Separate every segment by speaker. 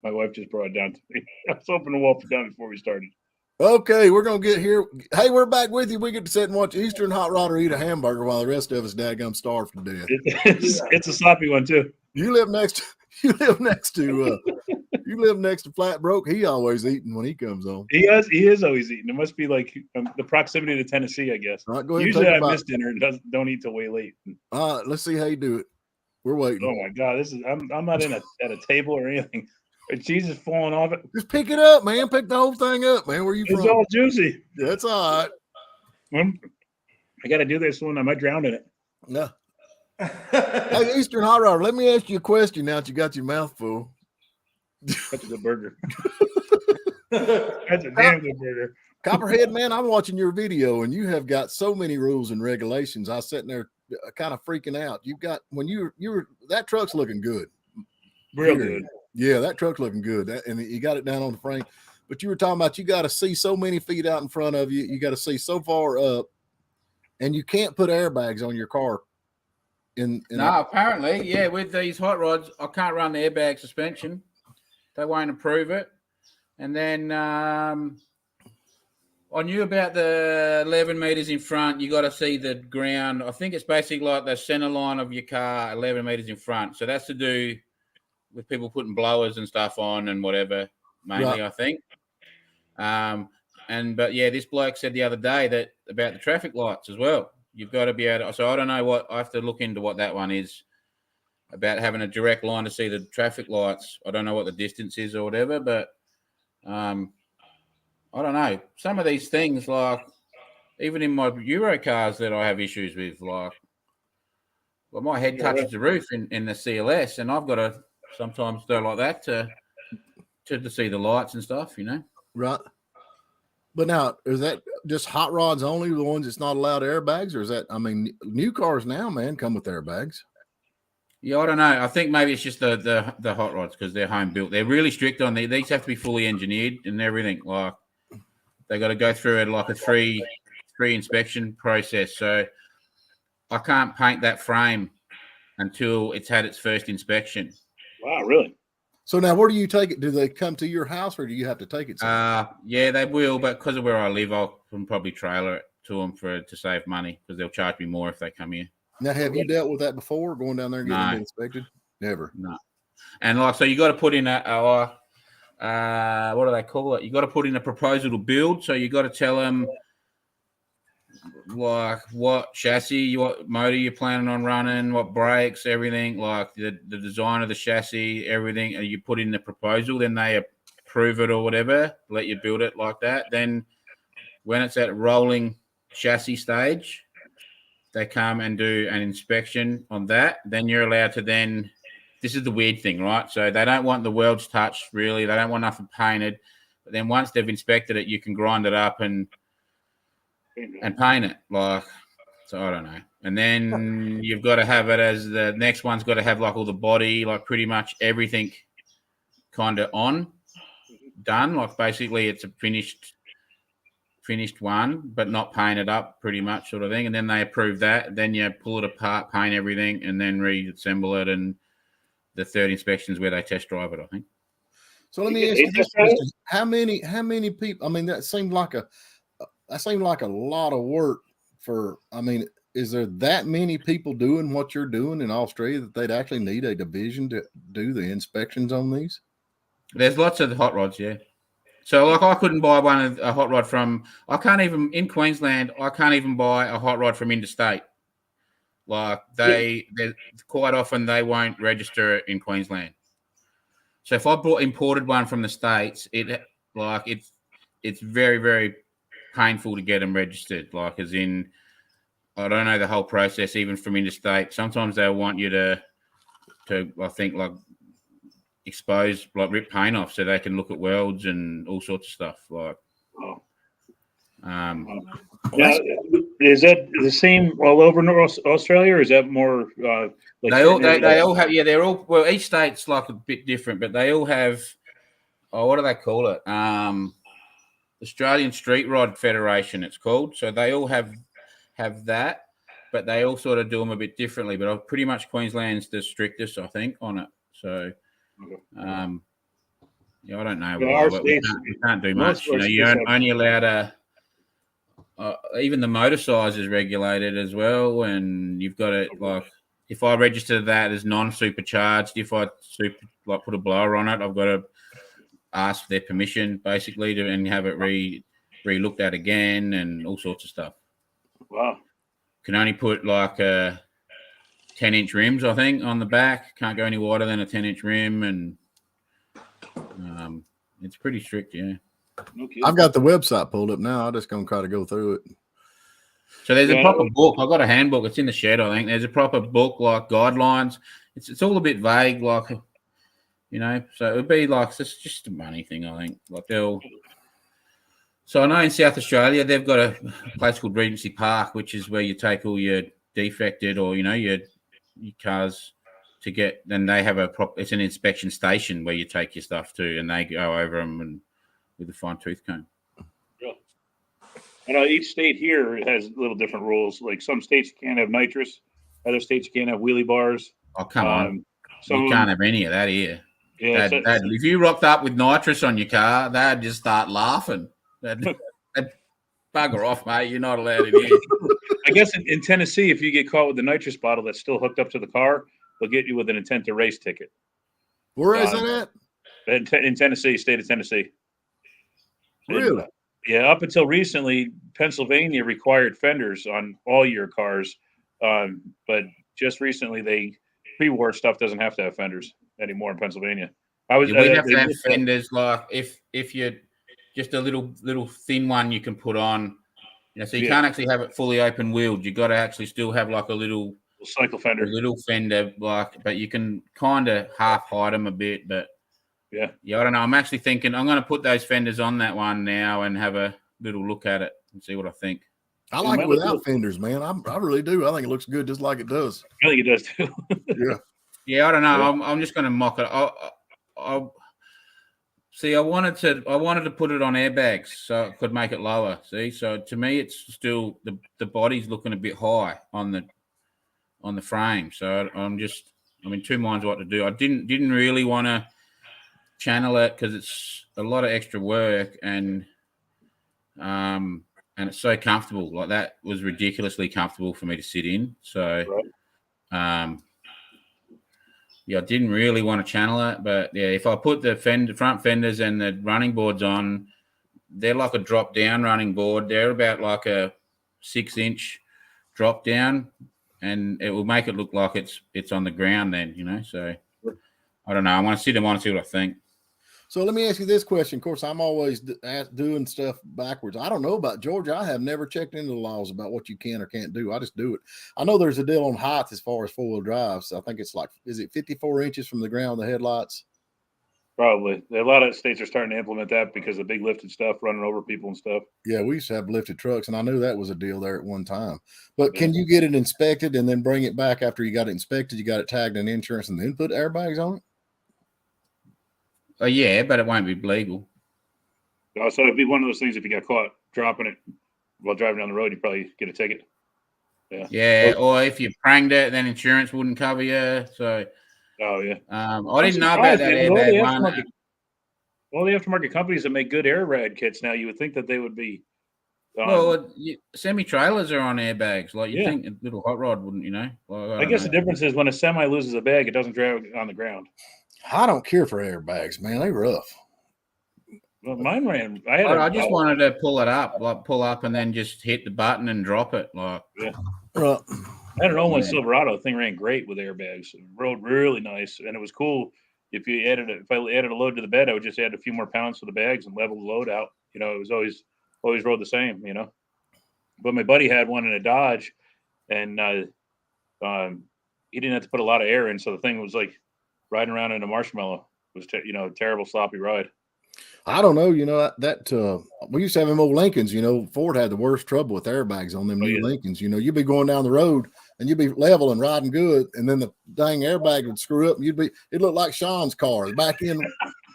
Speaker 1: My wife just brought it down to me. I was hoping to walk it down before we started.
Speaker 2: Okay, we're going to get here. Hey, we're back with you. We get to sit and watch Eastern Hot Rod or eat a hamburger while the rest of us daggum starve to death.
Speaker 1: It's a sloppy one, too.
Speaker 2: You live next to FlatBroke. He always eating when he comes home.
Speaker 1: He is always eating. It must be like the proximity to Tennessee, I guess.
Speaker 2: All right, go ahead.
Speaker 1: Usually I miss dinner and don't eat till way late.
Speaker 2: All right, let's see how you do it. We're waiting.
Speaker 1: Oh my God, I'm not at a table or anything. Jesus falling off it.
Speaker 2: Just pick it up, man. Pick the whole thing up, man. Where you from?
Speaker 1: It's all juicy.
Speaker 2: That's all right.
Speaker 1: I got to do this one. I might drown in it.
Speaker 2: No. Hey, Eastern Hot Rod, let me ask you a question now that you got your mouth full.
Speaker 1: That's a good burger. That's a damn good burger.
Speaker 2: Copperhead, man, I'm watching your video, and you have got so many rules and regulations. I was sitting there kind of freaking out. You've got that truck's looking good.
Speaker 1: Real good.
Speaker 2: Yeah, that truck's looking good. And you got it down on the frame. But you were talking about you got to see so many feet out in front of you. You got to see so far up, and you can't put airbags on your car.
Speaker 3: Apparently, yeah. With these hot rods, I can't run the airbag suspension. They won't approve it. And then I knew about the 11 meters in front. You got to see the ground. I think it's basically like the center line of your car, 11 meters in front. So that's to do with people putting blowers and stuff on and whatever, mainly, right. I think. But this bloke said the other day that about the traffic lights as well. You've got to be able to, so I don't know I have to look into what that one is about, having a direct line to see the traffic lights. I don't know what the distance is or whatever, but I don't know. Some of these things, like even in my Euro cars that I have issues with, like my head touches the roof in the CLS, and I've got to sometimes do like that to see the lights and stuff,
Speaker 2: Right. But now, is that just hot rods only, the ones that's not allowed airbags, or is that? I mean, new cars now, man, come with airbags.
Speaker 3: Yeah, I don't know. I think maybe it's just the hot rods because they're home built. They're really strict on these. Have to be fully engineered and everything. Like they got to go through it like a three inspection process. So I can't paint that frame until it's had its first inspection.
Speaker 1: Wow, really?
Speaker 2: So now, where do you take it? Do they come to your house, or do you have to take it somewhere?
Speaker 3: Yeah, they will, but because of where I live, I can probably trailer it to them to save money because they'll charge me more if they come here.
Speaker 2: Now, have you dealt with that before, going down there and getting it inspected? Never.
Speaker 3: No. And so you got to put in what do they call it? You got to put in a proposal to build. So you got to tell them like what chassis, what motor you're planning on running, what brakes, everything, like the design of the chassis, everything. And you put in the proposal, then they approve it or whatever, let you build it like that. Then when it's at rolling chassis stage, they come and do an inspection on that. Then you're allowed to this is the weird thing, right? So they don't want the welds touched, really. They don't want nothing painted. But then once they've inspected it, you can grind it up and paint it. So I don't know. And then you've got to have it as the next one's got to have like all the body, like pretty much everything kind of done. Like basically it's a finished one, but not painted up pretty much sort of thing. And then they approve that. Then you pull it apart, paint everything, and then reassemble it. And the third inspection is where they test drive it, I think.
Speaker 2: So let me ask you this question. How many people, I mean, that seemed like a lot of work is there that many people doing what you're doing in Australia that they'd actually need a division to do the inspections on these?
Speaker 3: There's lots of hot rods, yeah. So, like, I couldn't buy a hot rod in Queensland, I can't even buy a hot rod from interstate. Like, they're quite often they won't register it in Queensland. So, if I imported one from the States, it's very, very painful to get them registered. Like, as in, I don't know the whole process, even from interstate. Sometimes they'll want you to I think, like, expose, like rip paint off so they can look at welds and all sorts of stuff. Like,
Speaker 1: now, is that the same all over North Australia, or is that more?
Speaker 3: They all have. Yeah, they're all. Well, each state's like a bit different, but they all have. Oh, what do they call it? Australian Street Rod Federation. It's called. So they all have that, but they all sort of do them a bit differently. But pretty much Queensland's the strictest, I think, on it. So. Yeah, I don't know.
Speaker 1: Yeah,
Speaker 3: Why,
Speaker 1: our
Speaker 3: but
Speaker 1: states,
Speaker 3: we can't do
Speaker 1: most
Speaker 3: much.
Speaker 1: of our
Speaker 3: You're
Speaker 1: states have-
Speaker 3: only allowed even the motor size is regulated as well, and you've got it like if I register that as non-supercharged, if I put a blower on it, I've got to ask for their permission basically and have it re-looked at again and all sorts of stuff.
Speaker 1: Wow.
Speaker 3: Can only put like 10-inch rims, I think, on the back. Can't go any wider than a 10-inch rim, and it's pretty strict, yeah.
Speaker 1: Okay.
Speaker 2: I've got the website pulled up now. I'm just gonna try to go through it.
Speaker 3: So there's a proper book. I've got a handbook. It's in the shed, I think. There's a proper book, like guidelines. It's all a bit vague, like, you know. So it would be like it's just a money thing, I think. Like So I know in South Australia they've got a place called Regency Park, which is where you take all your defected or your cars to get. Then they have it's an inspection station where you take your stuff to, and they go over them and with a fine tooth comb.
Speaker 1: I know each state here has little different rules. Like some states you can't have nitrous, other states you can't have wheelie bars.
Speaker 3: Oh, come on.
Speaker 1: You
Speaker 3: can't have any of that here.
Speaker 1: Yeah,
Speaker 3: if you rocked up with nitrous on your car, they'd just start laughing. They'd bugger off, mate. You're not allowed in here.
Speaker 1: I guess in Tennessee, if you get caught with the nitrous bottle that's still hooked up to the car, they'll get you with an intent to race ticket.
Speaker 2: Where is it at?
Speaker 1: In Tennessee, state of Tennessee.
Speaker 2: Really?
Speaker 1: Yeah, up until recently, Pennsylvania required fenders on all your cars, but just recently, pre-war stuff doesn't have to have fenders anymore in Pennsylvania.
Speaker 3: We have to have fenders, like if you're just a little thin one you can put on, so you can't actually have it fully open wheeled. You got to actually still have like a little
Speaker 1: cycle fender,
Speaker 3: like, but you can kind of half hide them a bit, but.
Speaker 1: Yeah,
Speaker 3: I don't know. I'm actually thinking I'm going to put those fenders on that one now and have a little look at it and see what I think.
Speaker 2: I like it without fenders, man. I really do. I think it looks good just like it does.
Speaker 1: I think it does too.
Speaker 3: Yeah, I don't know. Yeah. I'm just going to mock it. I wanted to put it on airbags so it could make it lower. See, so to me, it's still the body's looking a bit high on the frame. So I'm in two minds what to do. I didn't really want to channel it because it's a lot of extra work and it's so comfortable. Like that was ridiculously comfortable for me to sit in. So I didn't really want to channel it, but yeah, if I put the front fenders and the running boards on, they're like a drop down running board. They're about like a 6-inch drop down, and it will make it look like it's on the ground then, so I don't know. I want to sit them on and see what I think.
Speaker 2: So let me ask you this question. Of course, I'm always doing stuff backwards. I don't know about Georgia. I have never checked into the laws about what you can or can't do. I just do it. I know there's a deal on height as far as four-wheel drive. So I think it's like, is it 54 inches from the ground, the headlights?
Speaker 1: Probably. A lot of states are starting to implement that because of big lifted stuff, running over people and stuff.
Speaker 2: Yeah, we used to have lifted trucks, and I knew that was a deal there at one time. But can you get it inspected and then bring it back after you got it inspected, you got it tagged in insurance, and then put airbags on it?
Speaker 3: Yeah, but it won't be legal.
Speaker 1: So it'd be one of those things if you got caught dropping it while driving down the road, you probably get a ticket.
Speaker 3: Yeah, or if you pranged it, then insurance wouldn't cover you. So,
Speaker 1: I
Speaker 3: didn't know about that airbag one.
Speaker 1: All the aftermarket companies that make good air rad kits now, you would think that they would be.
Speaker 3: Semi-trailers are on airbags. Like you think a little hot rod wouldn't, Like,
Speaker 1: I guess the difference is when a semi loses a bag, it doesn't drag on the ground.
Speaker 2: I don't care for airbags, man. They rough.
Speaker 1: Well, mine ran.
Speaker 3: I just wanted to pull up and then just hit the button and drop it. I
Speaker 1: had an 01 Silverado. The thing ran great with airbags. It rode really nice, and it was cool. If I added a load to the bed, I would just add a few more pounds to the bags and level the load out. It was always rode the same. But my buddy had one in a Dodge, and he didn't have to put a lot of air in, so the thing was like riding around in a marshmallow. It was a terrible sloppy ride.
Speaker 2: I don't know, that we used to have them old Lincolns, Ford had the worst trouble with airbags on them new Lincolns. You'd be going down the road and you'd be level and riding good, and then the dang airbag would screw up and it looked like Sean's car back in,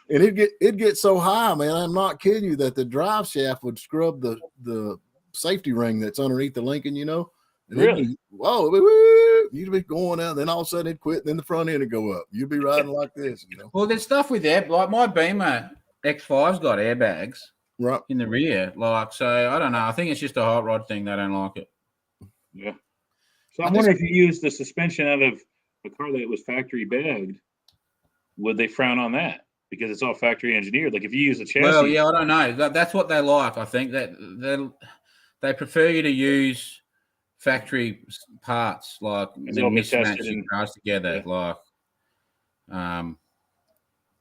Speaker 2: and it'd get so high, man. I'm not kidding you, that the drive shaft would scrub the safety ring that's underneath the Lincoln, And
Speaker 1: really?
Speaker 2: You'd be going out, then all of a sudden it'd quit, and then the front end would go up. You'd be riding like this,
Speaker 3: Well, there's stuff with that. Like my Beamer, X5's got airbags
Speaker 2: right
Speaker 3: in the rear. Like, so I don't know. I think it's just a hot rod thing. They don't like it.
Speaker 1: Yeah. So I'm wondering if you use the suspension out of a car that was factory bagged, would they frown on that? Because it's all factory engineered. Like if you use a chassis.
Speaker 3: Well, yeah, I don't know. That's what they like. I think that they prefer you to use factory parts, like mismatch your cars together. Yeah. Like,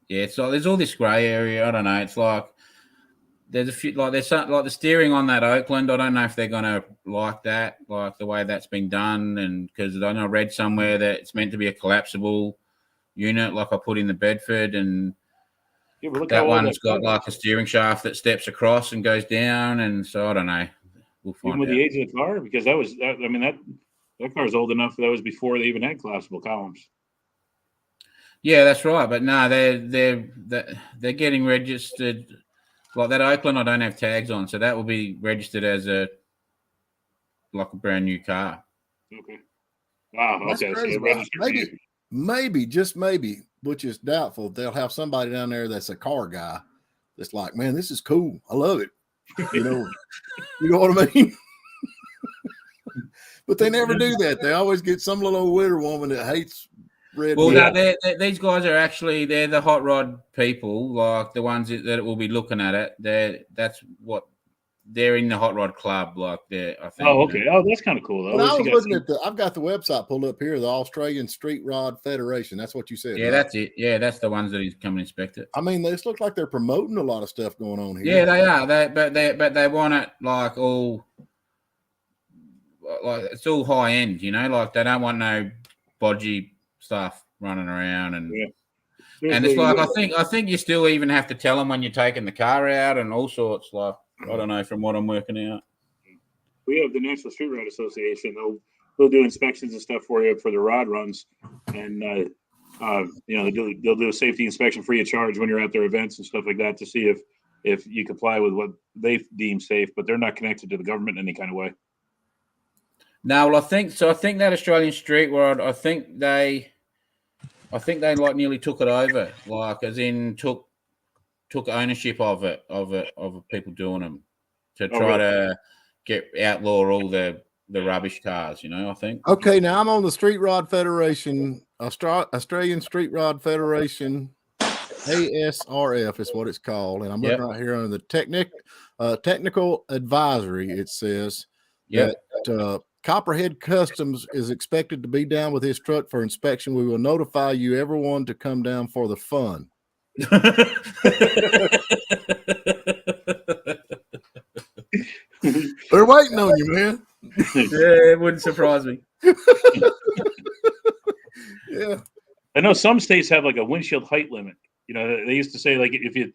Speaker 3: yeah. So there's all this grey area. I don't know. It's like there's a few, like there's some, like the steering on that Oakland. I don't know if they're gonna like that, like the way that's been done, and because I know I read somewhere that it's meant to be a collapsible unit, like I put in the Bedford, and
Speaker 1: yeah,
Speaker 3: that one's got like a steering shaft that steps across and goes down, and so I don't know. We'll find
Speaker 1: even with the age of the car, because that car's old enough. That was before they even had collapsible columns.
Speaker 3: Yeah, that's right. But no, they're getting registered. Like that Oakland, I don't have tags on, so that will be registered as a brand new car.
Speaker 1: Okay. Wow.
Speaker 2: That's
Speaker 1: okay.
Speaker 2: Crazy, so maybe, just maybe, which is doubtful, they'll have somebody down there that's a car guy that's like, man, this is cool. I love it. You know what I mean? But they never do that. They always get some little old witter woman that hates red.
Speaker 3: Well, no, these guys are actually, they're the hot rod people, like the ones that will be looking at it. That's what they're in the hot rod club, like they're. I think.
Speaker 1: Oh, okay. Oh, that's kind of cool.
Speaker 2: Well, I was looking at I've got the website pulled up here, the Australian Street Rod Federation. That's what you said.
Speaker 3: Yeah, right? That's it. Yeah, that's the ones that he's come and inspect it.
Speaker 2: I mean, this looks like they're promoting a lot of stuff going on here.
Speaker 3: Yeah, they are. But they want it like all, like it's all high end, like they don't want no bodgy stuff running around, and and it's like I think you still even have to tell them when you're taking the car out and all sorts. Like I don't know, from what I'm working out.
Speaker 1: We have the National Street Rod Association. They'll do inspections and stuff for you for the rod runs, and they'll do a safety inspection free of charge when you're at their events and stuff like that to see if you comply with what they deem safe. But they're not connected to the government in any kind of way.
Speaker 3: No, well, I think that Australian Street Rod, I think they like nearly took it over, like as in took ownership of people doing them to try to outlaw all the rubbish cars, I think.
Speaker 2: Okay, now I'm on the Street Rod Federation, Australian Street Rod Federation, ASRF is what it's called, and I'm looking right here under the technical advisory. It says that Copperhead Kustoms is expected to be down with his truck for inspection. We will notify you, everyone, to come down for the fun. They're waiting on you, man.
Speaker 3: Yeah, it wouldn't surprise me.
Speaker 2: Yeah.
Speaker 1: I know some states have like a windshield height limit. They used to say like if you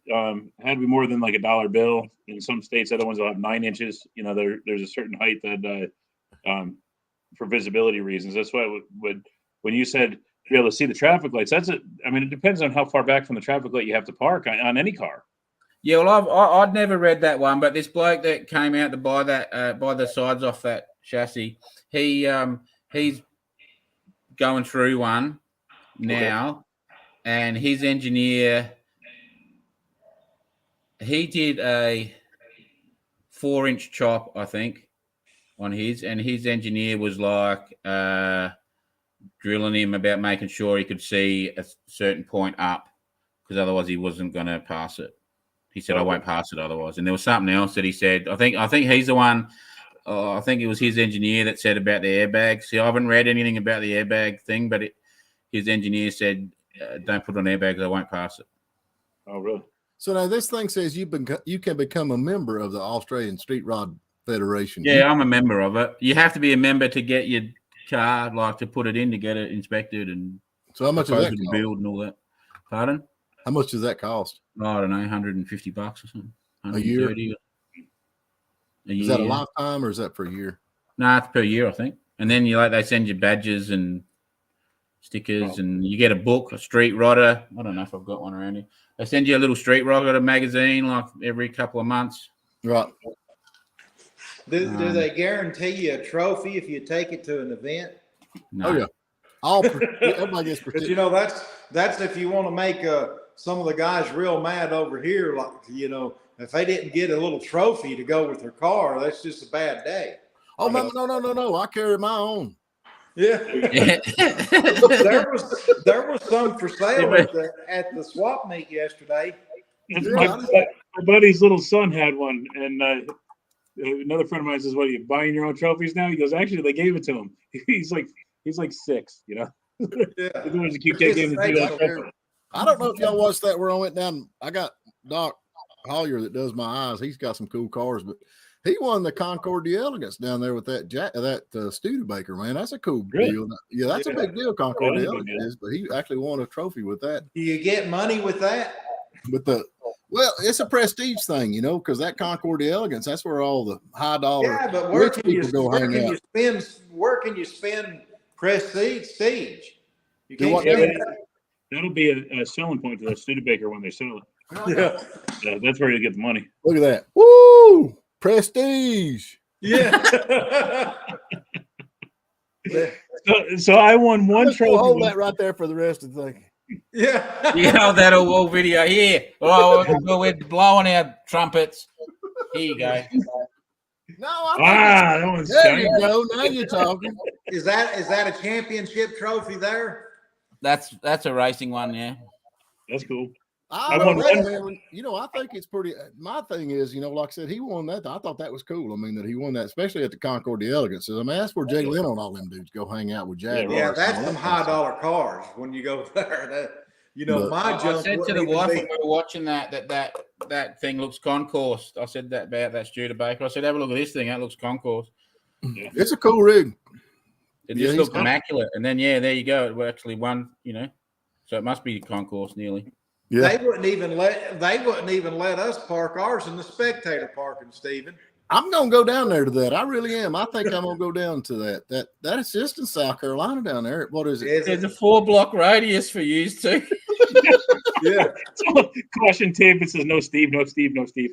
Speaker 1: had to be more than like $1 bill. In some states, other ones will have 9 inches. There's a certain height that for visibility reasons. That's why when you said be able to see the traffic lights, it depends on how far back from the traffic light you have to park on any car.
Speaker 3: Yeah, well, I'd never read that one, but this bloke that came out to buy that buy the sides off that chassis, he's going through one now, and his engineer. He did a 4-inch chop, I think, on his, and his engineer was like drilling him about making sure he could see a certain point up, because otherwise he wasn't going to pass it. He said, I won't pass it otherwise. And there was something else that he said. I think he's the one. I think it was his engineer that said about the airbags. See, I haven't read anything about the airbag thing, but his engineer said, don't put on airbags, I won't pass it.
Speaker 1: Oh, really?
Speaker 2: So now this thing says you can become a member of the Australian Street Rod Federation.
Speaker 3: Yeah, I'm a member of it. You have to be a member to get your car, like to put it in, to get it inspected, and
Speaker 2: so how much does that cost?
Speaker 3: Build and all that. Pardon?
Speaker 2: How much does that cost?
Speaker 3: I don't know, $150 or something.
Speaker 2: A year? Is that a
Speaker 3: year.
Speaker 2: lifetime or is that per year?
Speaker 3: No, it's per year, I think. And then they send you badges and stickers, and you get a book, a Street Rodder. I don't know if I've got one around here. They send you a little Street Rodder magazine like every couple of months.
Speaker 2: Right.
Speaker 4: Do they guarantee you a trophy if you take it to an event?
Speaker 3: No.
Speaker 2: Oh yeah. Everybody gets protected.
Speaker 4: Because that's if you want to make a some of the guys real mad over here. Like, you know, if they didn't get a little trophy to go with their car, that's just a bad day.
Speaker 2: Oh, no. I carry my own.
Speaker 4: Yeah.
Speaker 3: Yeah.
Speaker 4: there was some for sale at the swap meet yesterday.
Speaker 1: My buddy's little son had one, and another friend of mine says, "What are you buying your own trophies now?" He goes, "Actually, they gave it to him." He's like 6, you know.
Speaker 4: Yeah.
Speaker 1: It was a cute kid, gave him the
Speaker 2: I don't know if y'all watched that where I went down. I got Doc Hollier that does my eyes. He's got some cool cars, but he won the Concord de Elegance down there with that Studebaker, man. That's a cool deal. Yeah, that's a big deal, Concord de Elegance is, but he actually won a trophy with that.
Speaker 4: Do you get money with that?
Speaker 2: Well, it's a prestige thing, you know, because that Concord de Elegance, that's where all the high dollar
Speaker 4: but where can you spend prestige? You can't
Speaker 1: that'll be a selling point to the Studebaker when they sell it. Yeah, that's where you get the money.
Speaker 2: Look at that. Woo! Prestige.
Speaker 4: Yeah.
Speaker 1: So I won one trophy.
Speaker 2: Hold that right there for the rest of the thing.
Speaker 4: Yeah.
Speaker 3: You hold that whole video here. Oh, we're blowing our trumpets. Here you go.
Speaker 2: No,
Speaker 1: that one's
Speaker 2: there you go. Now you're talking.
Speaker 4: Is that a championship trophy there?
Speaker 3: That's a racing one, yeah.
Speaker 1: That's cool.
Speaker 2: I think it's pretty. My thing is, you know, like I said, he won that. I thought that was cool. I mean, that he won that, especially at the Concord de Elegance. I mean, that's where Jay Leno and all them dudes go hang out with Jaguars.
Speaker 4: Yeah, that's some high dollar cars when you go there. I
Speaker 3: said to the wife when we were watching that thing looks concourse. I said that about that Studebaker. I said, have a look at this thing. That looks concourse.
Speaker 2: Yeah. It's a cool rig.
Speaker 3: It just looked immaculate. And then, there you go. It actually won, you know. So it must be concourse nearly.
Speaker 2: Yeah.
Speaker 4: They wouldn't even let us park ours in the spectator parking, Stephen.
Speaker 2: I'm gonna go down there to that. I really am. I think I'm gonna go down to that. That is just in South Carolina down there. What is it?
Speaker 3: There's a 4-block radius for you too.
Speaker 4: Yeah.
Speaker 1: Caution tape. It says no Steve, no Steve, no Steve.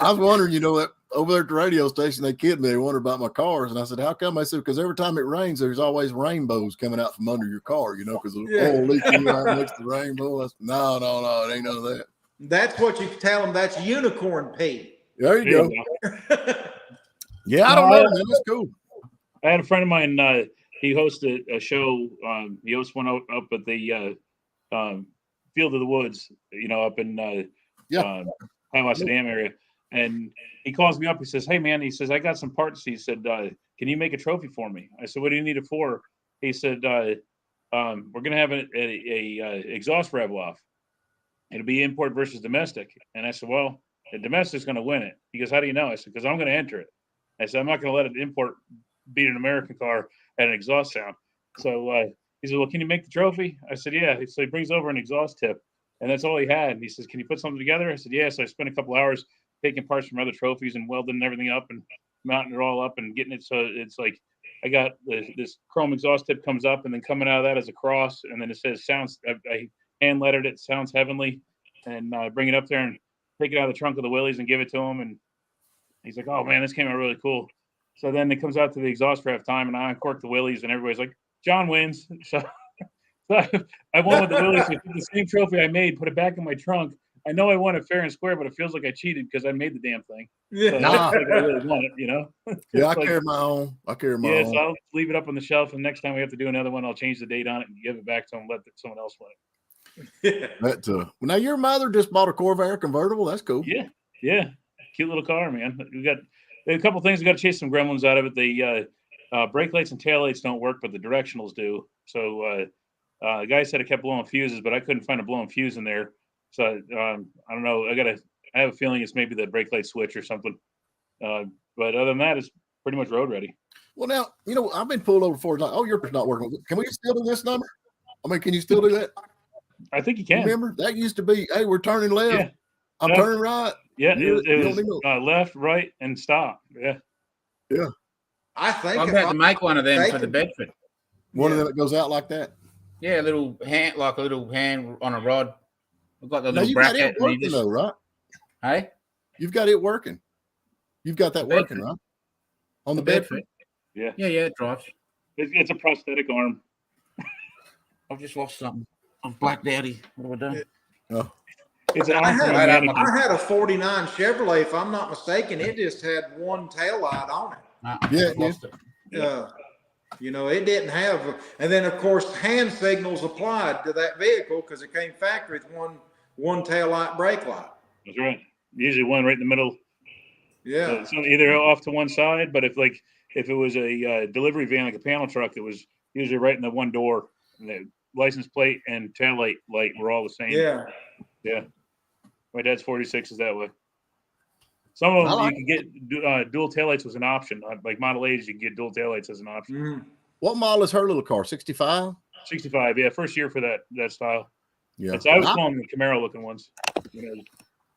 Speaker 2: I was wondering, you know, that over there at the radio station, they kidded me. They wondered about my cars, and I said, "How come?" I said, "Because every time it rains, there's always rainbows coming out from under your car, you know, because the oil leaking right next to the rainbow." I said, no, it ain't none of that.
Speaker 4: That's what you tell them. That's unicorn pee.
Speaker 2: There you go. Yeah, I don't know, man. That's cool.
Speaker 1: I had a friend of mine. He hosted a show. He hosts one up at the Field of the Woods, you know, up in Hiawassee Dam area. And he calls me up. He says, "Hey, man," he says, "I got some parts." He said, "Can you make a trophy for me?" I said, "What do you need it for?" He said, "We're going to have a exhaust rev off. It'll be import versus domestic." And I said, "Well, the domestic's going to win it." He goes, "How do you know?" I said, "Because I'm going to enter it." I said, "I'm not going to let an import beat an American car at an exhaust sound." So he said, "Well, can you make the trophy?" I said, "Yeah." So he brings over an exhaust tip, and that's all he had. And he says, "Can you put something together?" I said, "Yeah." So I spent a couple hours taking parts from other trophies and welding everything up and mounting it all up and getting it. So it's like I got this chrome exhaust tip comes up, and then coming out of that is a cross, and then it says "sounds." I hand lettered it, "Sounds Heavenly," and I bring it up there and take it out of the trunk of the Willys and give it to him. And he's like, "Oh man, this came out really cool." So then it comes out to the exhaust rev time, and I uncork the Willys, and everybody's like, "John wins." So I won with the Willys. We took the same trophy I made, put it back in my trunk. I know I won it fair and square, but it feels like I cheated because I made the damn thing.
Speaker 4: Yeah.
Speaker 1: So like I really won it, you know?
Speaker 2: Yeah, I carry my own.
Speaker 1: Yeah, so I'll leave it up on the shelf, and next time we have to do another one, I'll change the date on it and give it back to them, let someone else win
Speaker 2: it. Now your mother just bought a Corvair convertible. That's cool.
Speaker 1: Yeah. Cute little car, man. We got a couple things. We got to chase some gremlins out of it. The brake lights and tail lights don't work, but the directionals do. So the guy said it kept blowing fuses, but I couldn't find a blowing fuse in there. So I don't know. I have a feeling it's maybe the brake light switch or something. But other than that, it's pretty much road ready.
Speaker 2: Well, now, you know, I've been pulled over before. Like, "Oh, yours not working." Can we still do this number? I mean, can you still do that?
Speaker 1: I think you can.
Speaker 2: Remember, that used to be, "Hey, we're turning left.
Speaker 1: Yeah.
Speaker 2: I'm turning right."
Speaker 1: Yeah, it was left, right, and stop. Yeah.
Speaker 4: I think
Speaker 3: I'm about to make one of them for the Bedford.
Speaker 2: One of them that goes out like that.
Speaker 3: Yeah, a little hand on a rod. We've got the little
Speaker 2: you
Speaker 3: bracket.
Speaker 2: got it working though, right?
Speaker 3: Hey,
Speaker 2: you've got it working. You've got that working, right? On the Bedford.
Speaker 3: Yeah, it drives.
Speaker 1: It's a prosthetic arm.
Speaker 3: I've just lost something. I've blacked out. What have I done?
Speaker 2: Oh.
Speaker 1: It's an
Speaker 4: I
Speaker 1: awesome
Speaker 4: had,
Speaker 1: mannequin.
Speaker 4: I had a 49 Chevrolet, if I'm not mistaken. It just had one tail light on it.
Speaker 2: Yeah,
Speaker 3: I've lost it.
Speaker 4: You know, it didn't have, and then of course hand signals applied to that vehicle because it came factory with one tail light, brake light.
Speaker 1: That's right. Usually one right in the middle.
Speaker 4: Yeah.
Speaker 1: So either off to one side, but if it was a delivery van, like a panel truck, it was usually right in the one door. And the license plate and tail light were all the same.
Speaker 4: Yeah.
Speaker 1: Yeah. My dad's 46 is that way. Some of them you can get dual taillights was an option. Like Model 8s, you can get dual taillights as an option.
Speaker 4: Mm.
Speaker 2: What model is her little car? 65?
Speaker 1: 65, yeah, first year for that style.
Speaker 2: Yeah.
Speaker 1: I was calling them the Camaro looking ones. You know.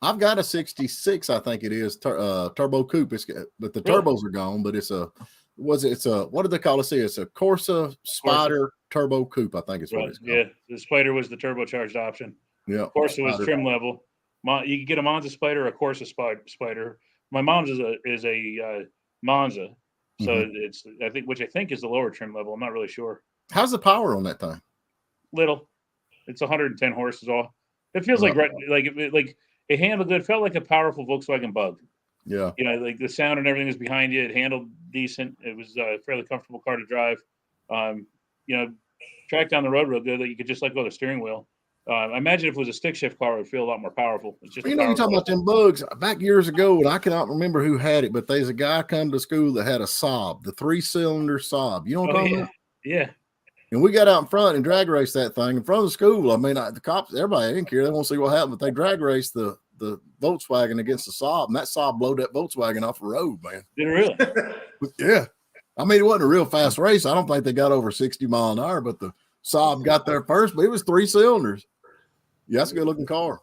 Speaker 2: I've got a 66, I think it is, turbo coupe. But the turbos are gone, but it's a what did they call it? It's a Corsa Spider turbo coupe, I think it's what it's called.
Speaker 1: Yeah, the Spider was the turbocharged option.
Speaker 2: Yeah.
Speaker 1: Corsa was trim level. You could get a Monza Spider or a Corsa Spider. My mom's is a Monza, so it's I think is the lower trim level. I'm not really sure.
Speaker 2: How's the power on that thing?
Speaker 1: Little, it's 110 horses all. It feels like it handled good. It felt like a powerful Volkswagen Bug.
Speaker 2: Yeah,
Speaker 1: you know, like the sound and everything was behind you. It handled decent. It was a fairly comfortable car to drive. You know, track down the road real good. That you could just let go of the steering wheel. I imagine if it was a stick shift car, it would feel a lot more powerful. It's just
Speaker 2: you know, you're talking about them bugs back years ago, and I cannot remember who had it, but there's a guy come to school that had a Saab, the 3-cylinder Saab. You know what I'm talking about?
Speaker 1: Yeah.
Speaker 2: And we got out in front and drag raced that thing in front of the school. I mean, the cops, everybody didn't care. They want to see what happened, but they drag raced the Volkswagen against the Saab, and that Saab blowed that Volkswagen off the road, man.
Speaker 1: Did it really?
Speaker 2: Yeah. I mean, it wasn't a real fast race. I don't think they got over 60 mile an hour, but the Saab got there first, but it was 3 cylinders. Yeah, that's a good looking car.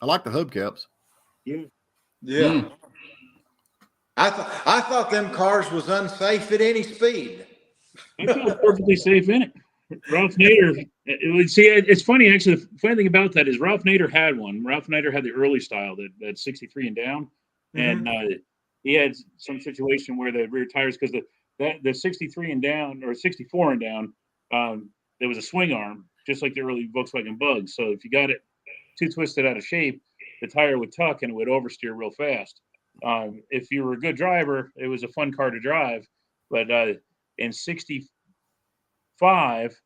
Speaker 2: I like the hubcaps.
Speaker 1: Yeah.
Speaker 4: I thought them cars was unsafe at any speed.
Speaker 1: I feel perfectly safe in it. Ralph Nader. See, it's funny actually. The funny thing about that is Ralph Nader had one. Ralph Nader had the early style that 63 and down, and he had some situation where the rear tires because the 63 and down or 64 and down, there was a swing arm just like the early Volkswagen Bugs. So if you got it too twisted out of shape, the tire would tuck and it would oversteer real fast. If you were a good driver, it was a fun car to drive. But in 65,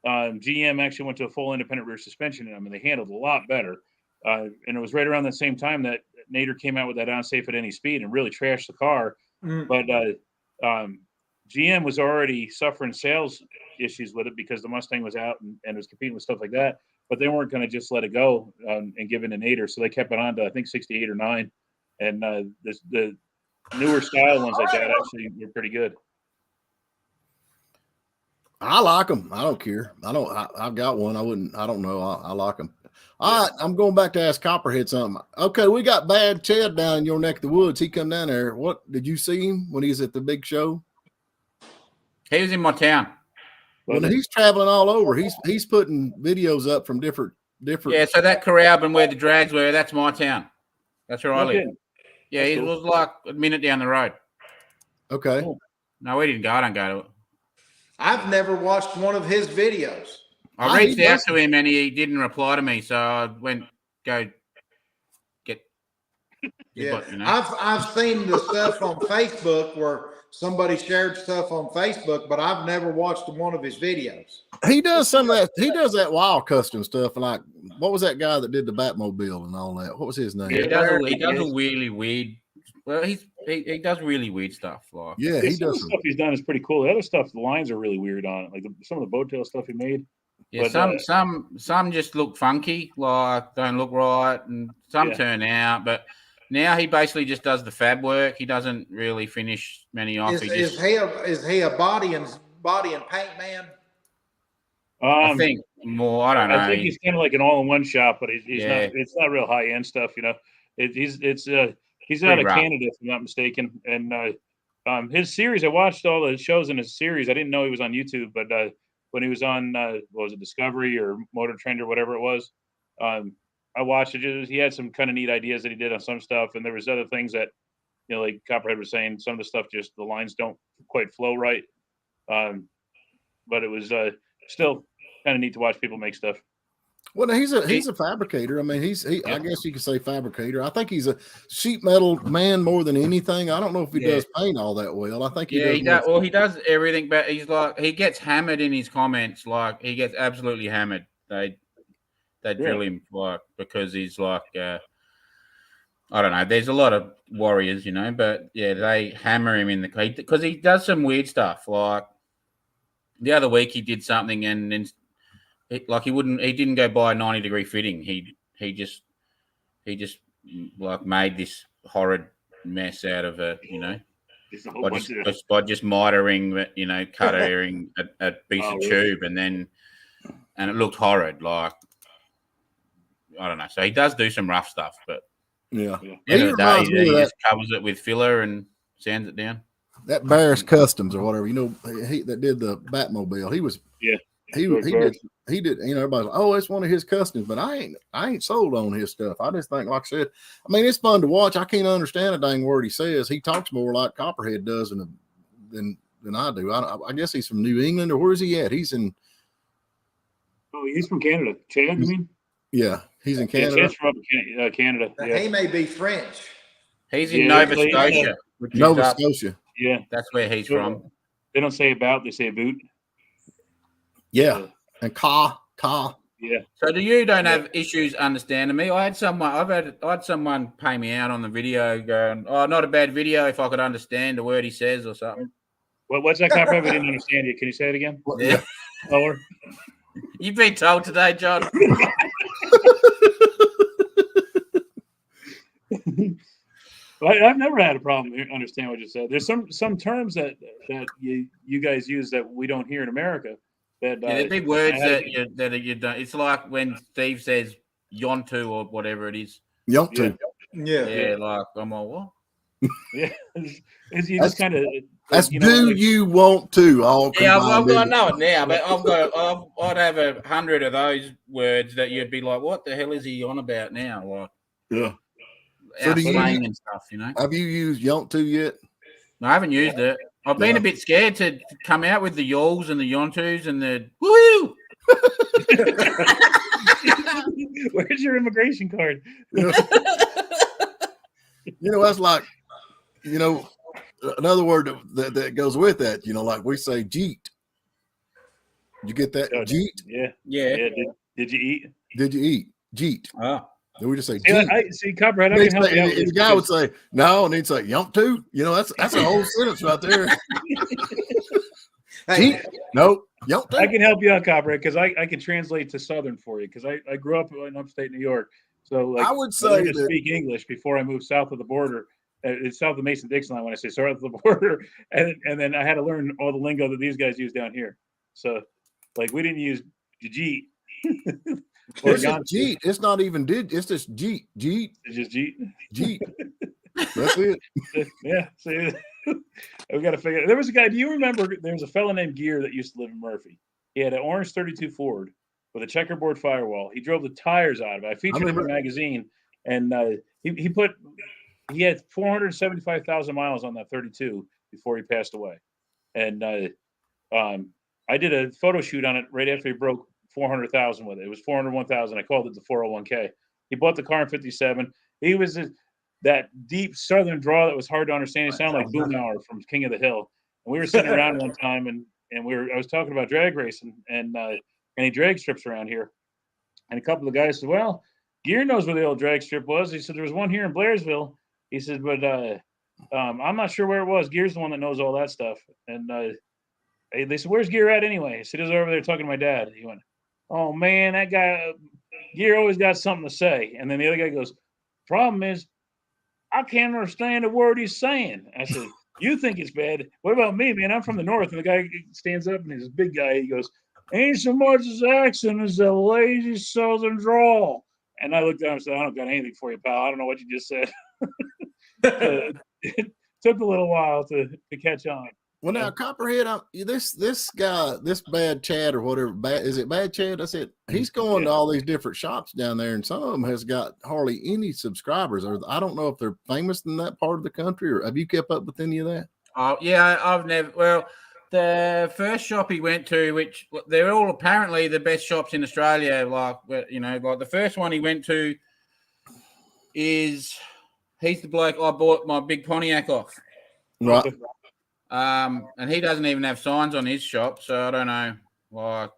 Speaker 1: GM actually went to a full independent rear suspension in them, and they handled a lot better. And it was right around the same time that Nader came out with that unsafe at any speed and really trashed the car. But GM was already suffering sales issues with it because the Mustang was out and was competing with stuff like that. But they weren't going to just let it go and give it to Nader, so they kept it on to I think 68 or 9. And the newer style ones like that actually were pretty good.
Speaker 2: I like them. I don't care. I've got one. I don't know. I like them. All right. I'm going back to ask Copperhead something. Okay. We got Bad Chad down in your neck of the woods. He come down there. What did you see him when he was at the big show?
Speaker 3: He was in my town.
Speaker 2: Well, he's traveling all over. He's putting videos up from different.
Speaker 3: Yeah. So that Corralbin where the drags were, that's my town. That's where I live. Yeah. It was like a minute down the road.
Speaker 2: Okay.
Speaker 1: Cool.
Speaker 3: No, we didn't go. I don't go to it.
Speaker 4: I've never watched one of his videos.
Speaker 3: I reached out to him and he didn't reply to me, so I went go get.
Speaker 4: Yeah,
Speaker 3: you know.
Speaker 4: I've seen the stuff on Facebook where somebody shared stuff on Facebook, but I've never watched one of his videos.
Speaker 2: He does some of that. He does that wild custom stuff. Like, what was that guy that did the Batmobile and all that? What was his name?
Speaker 3: Yeah, he does a really weird. Well, he does really weird stuff. Like,
Speaker 2: yeah, he does.
Speaker 1: Some stuff he's done is pretty cool. The other stuff, the lines are really weird on it. Like some of the boat tail stuff he made.
Speaker 3: Yeah, but, some just look funky, like don't look right, and some turn out. But now he basically just does the fab work. He doesn't really finish many off.
Speaker 4: Is he a body and paint man?
Speaker 3: I think more. I don't know.
Speaker 1: I think he's kind of like an all-in-one shop, but he's not. It's not real high-end stuff, you know. He's out of Canada, if I'm not mistaken. And his series, I watched all the shows in his series. I didn't know he was on YouTube, but when he was on, what was it, Discovery or Motor Trend or whatever it was, I watched it. He had some kind of neat ideas that he did on some stuff, and there was other things that, you know, like Copperhead was saying, some of the stuff just the lines don't quite flow right. But it was still kind of neat to watch people make stuff.
Speaker 2: Well, he's a fabricator. I mean, I guess you could say fabricator. I think he's a sheet metal man more than anything. I don't know if he does paint all that well. I think he does.
Speaker 3: Well, he does everything, but he's like, he gets hammered in his comments. Like, he gets absolutely hammered. They drill him, like, because he's like, I don't know. There's a lot of warriors, you know, but yeah, they hammer him in the because he does some weird stuff. Like the other week, he did something and then. Like he didn't go buy a 90-degree fitting. He just like made this horrid mess out of it, you know, by just mitering, you know, cuttering a piece of tube, and it looked horrid. Like, I don't know. So he does do some rough stuff, but at the end of the day, he just covers it with filler and sands it down.
Speaker 2: That Phillips Kustoms or whatever, you know, that did the Batmobile. He was he did, you know, everybody's like, oh, it's one of his customs, but I ain't sold on his stuff. I just think, like I said, I mean, it's fun to watch. I can't understand a dang word he says. He talks more like Copperhead does than I do. I guess he's from New England, or where's he at? He's
Speaker 1: from Canada. Chad, you mean?
Speaker 2: Yeah, he's in Canada.
Speaker 1: Chad's from Canada.
Speaker 4: Yeah. He may be French.
Speaker 3: He's in Nova Scotia.
Speaker 2: Nova Scotia.
Speaker 1: Yeah,
Speaker 3: that's where he's from.
Speaker 1: They don't say about; they say boot.
Speaker 2: Yeah, and ka.
Speaker 1: Yeah.
Speaker 3: So you don't have issues understanding me? I had someone pay me out on the video going, "Oh, not a bad video if I could understand the word he says or something."
Speaker 1: What's that? I probably didn't understand you. Can you say it again?
Speaker 3: Yeah.
Speaker 1: Lower.
Speaker 3: You've been told today, John.
Speaker 1: I've never had a problem understanding what you said. There's some terms that you guys use that we don't hear in America.
Speaker 3: They're big words that you don't. It's like when Steve says "yontu" or whatever it is.
Speaker 2: Yontu.
Speaker 4: Yeah.
Speaker 3: Like I'm all what?
Speaker 1: Yeah, it's you just kind of.
Speaker 2: That's you want to all.
Speaker 3: Yeah, I've got to know it now, but I'd have 100 of those words that you'd be like, "What the hell is he on about now?" Like,
Speaker 2: yeah.
Speaker 3: So slang and stuff, you know.
Speaker 2: Have you used Yontu yet?
Speaker 3: No, I haven't used it. I've been a bit scared to come out with the yawls and the yontus and the woo.
Speaker 1: Where's your immigration card?
Speaker 2: You know, that's like, you know, another word that goes with that. You know, like we say, jeet. Did you get that? Jeet.
Speaker 3: Yeah.
Speaker 1: Did you eat?
Speaker 2: Did you eat? Jeet.
Speaker 3: Oh.
Speaker 2: Then we just say,
Speaker 1: see, Copperhead. I can help you out.
Speaker 2: The guy would say, no, and he'd say, Yontu. You know, that's a whole sentence right there. Jeet. No, Yontu.
Speaker 1: I can help you out, Copperhead, because I can translate to Southern for you, because I grew up in upstate New York. So like,
Speaker 2: I would say
Speaker 1: to speak English before I moved south of the border. It's south of Mason-Dixon line when I say south of the border, and then I had to learn all the lingo that these guys use down here. So, like, we didn't use jeet.
Speaker 2: It's just jeet. It's not even did. It's just jeet. Jeet.
Speaker 1: It's just jeet.
Speaker 2: Jeet. That's it.
Speaker 1: Yeah. See, we got to figure it. There was a guy. Do you remember? There was a fella named Gear that used to live in Murphy. He had an orange 32 Ford with a checkerboard firewall. He drove the tires out of it. I featured him in the magazine, and he had 475,000 miles on that 32 before he passed away. And I did a photo shoot on it right after he broke 400,000 with it. It was 401,000. I called it the 401k. He bought the car in 57. He was that deep southern draw that was hard to understand. He sounded like Boomhauer from King of the Hill. And we were sitting around one time, and I was talking about drag racing and any drag strips around here. And a couple of guys said, "Well, Gear knows where the old drag strip was." He said, "There was one here in Blairsville." He said, "But I'm not sure where it was. Gear's the one that knows all that stuff." And they said, "Where's Gear at anyway?" He said, "He was over there talking to my dad." He went, "Oh man, that guy Gear always got something to say." And then the other guy goes, "Problem is, I can't understand a word he's saying." I said, "You think it's bad? What about me, man? I'm from the north." And the guy stands up and he's a big guy. He goes, "Ain't so much his accent as a lazy southern drawl." And I looked down and said, "I don't got anything for you, pal. I don't know what you just said." It took a little while to catch on.
Speaker 2: Well, now Copperhead, this guy, this Bad Chad or whatever, is it Bad Chad? That's it. He's going to all these different shops down there, and some of them has got hardly any subscribers. Or I don't know if they're famous in that part of the country, or have you kept up with any of that?
Speaker 3: Oh yeah, I've never. Well, the first shop he went to, which they're all apparently the best shops in Australia. Like the first one he went to he's the bloke I bought my big Pontiac off.
Speaker 2: Right.
Speaker 3: And he doesn't even have signs on his shop, so I don't know. Like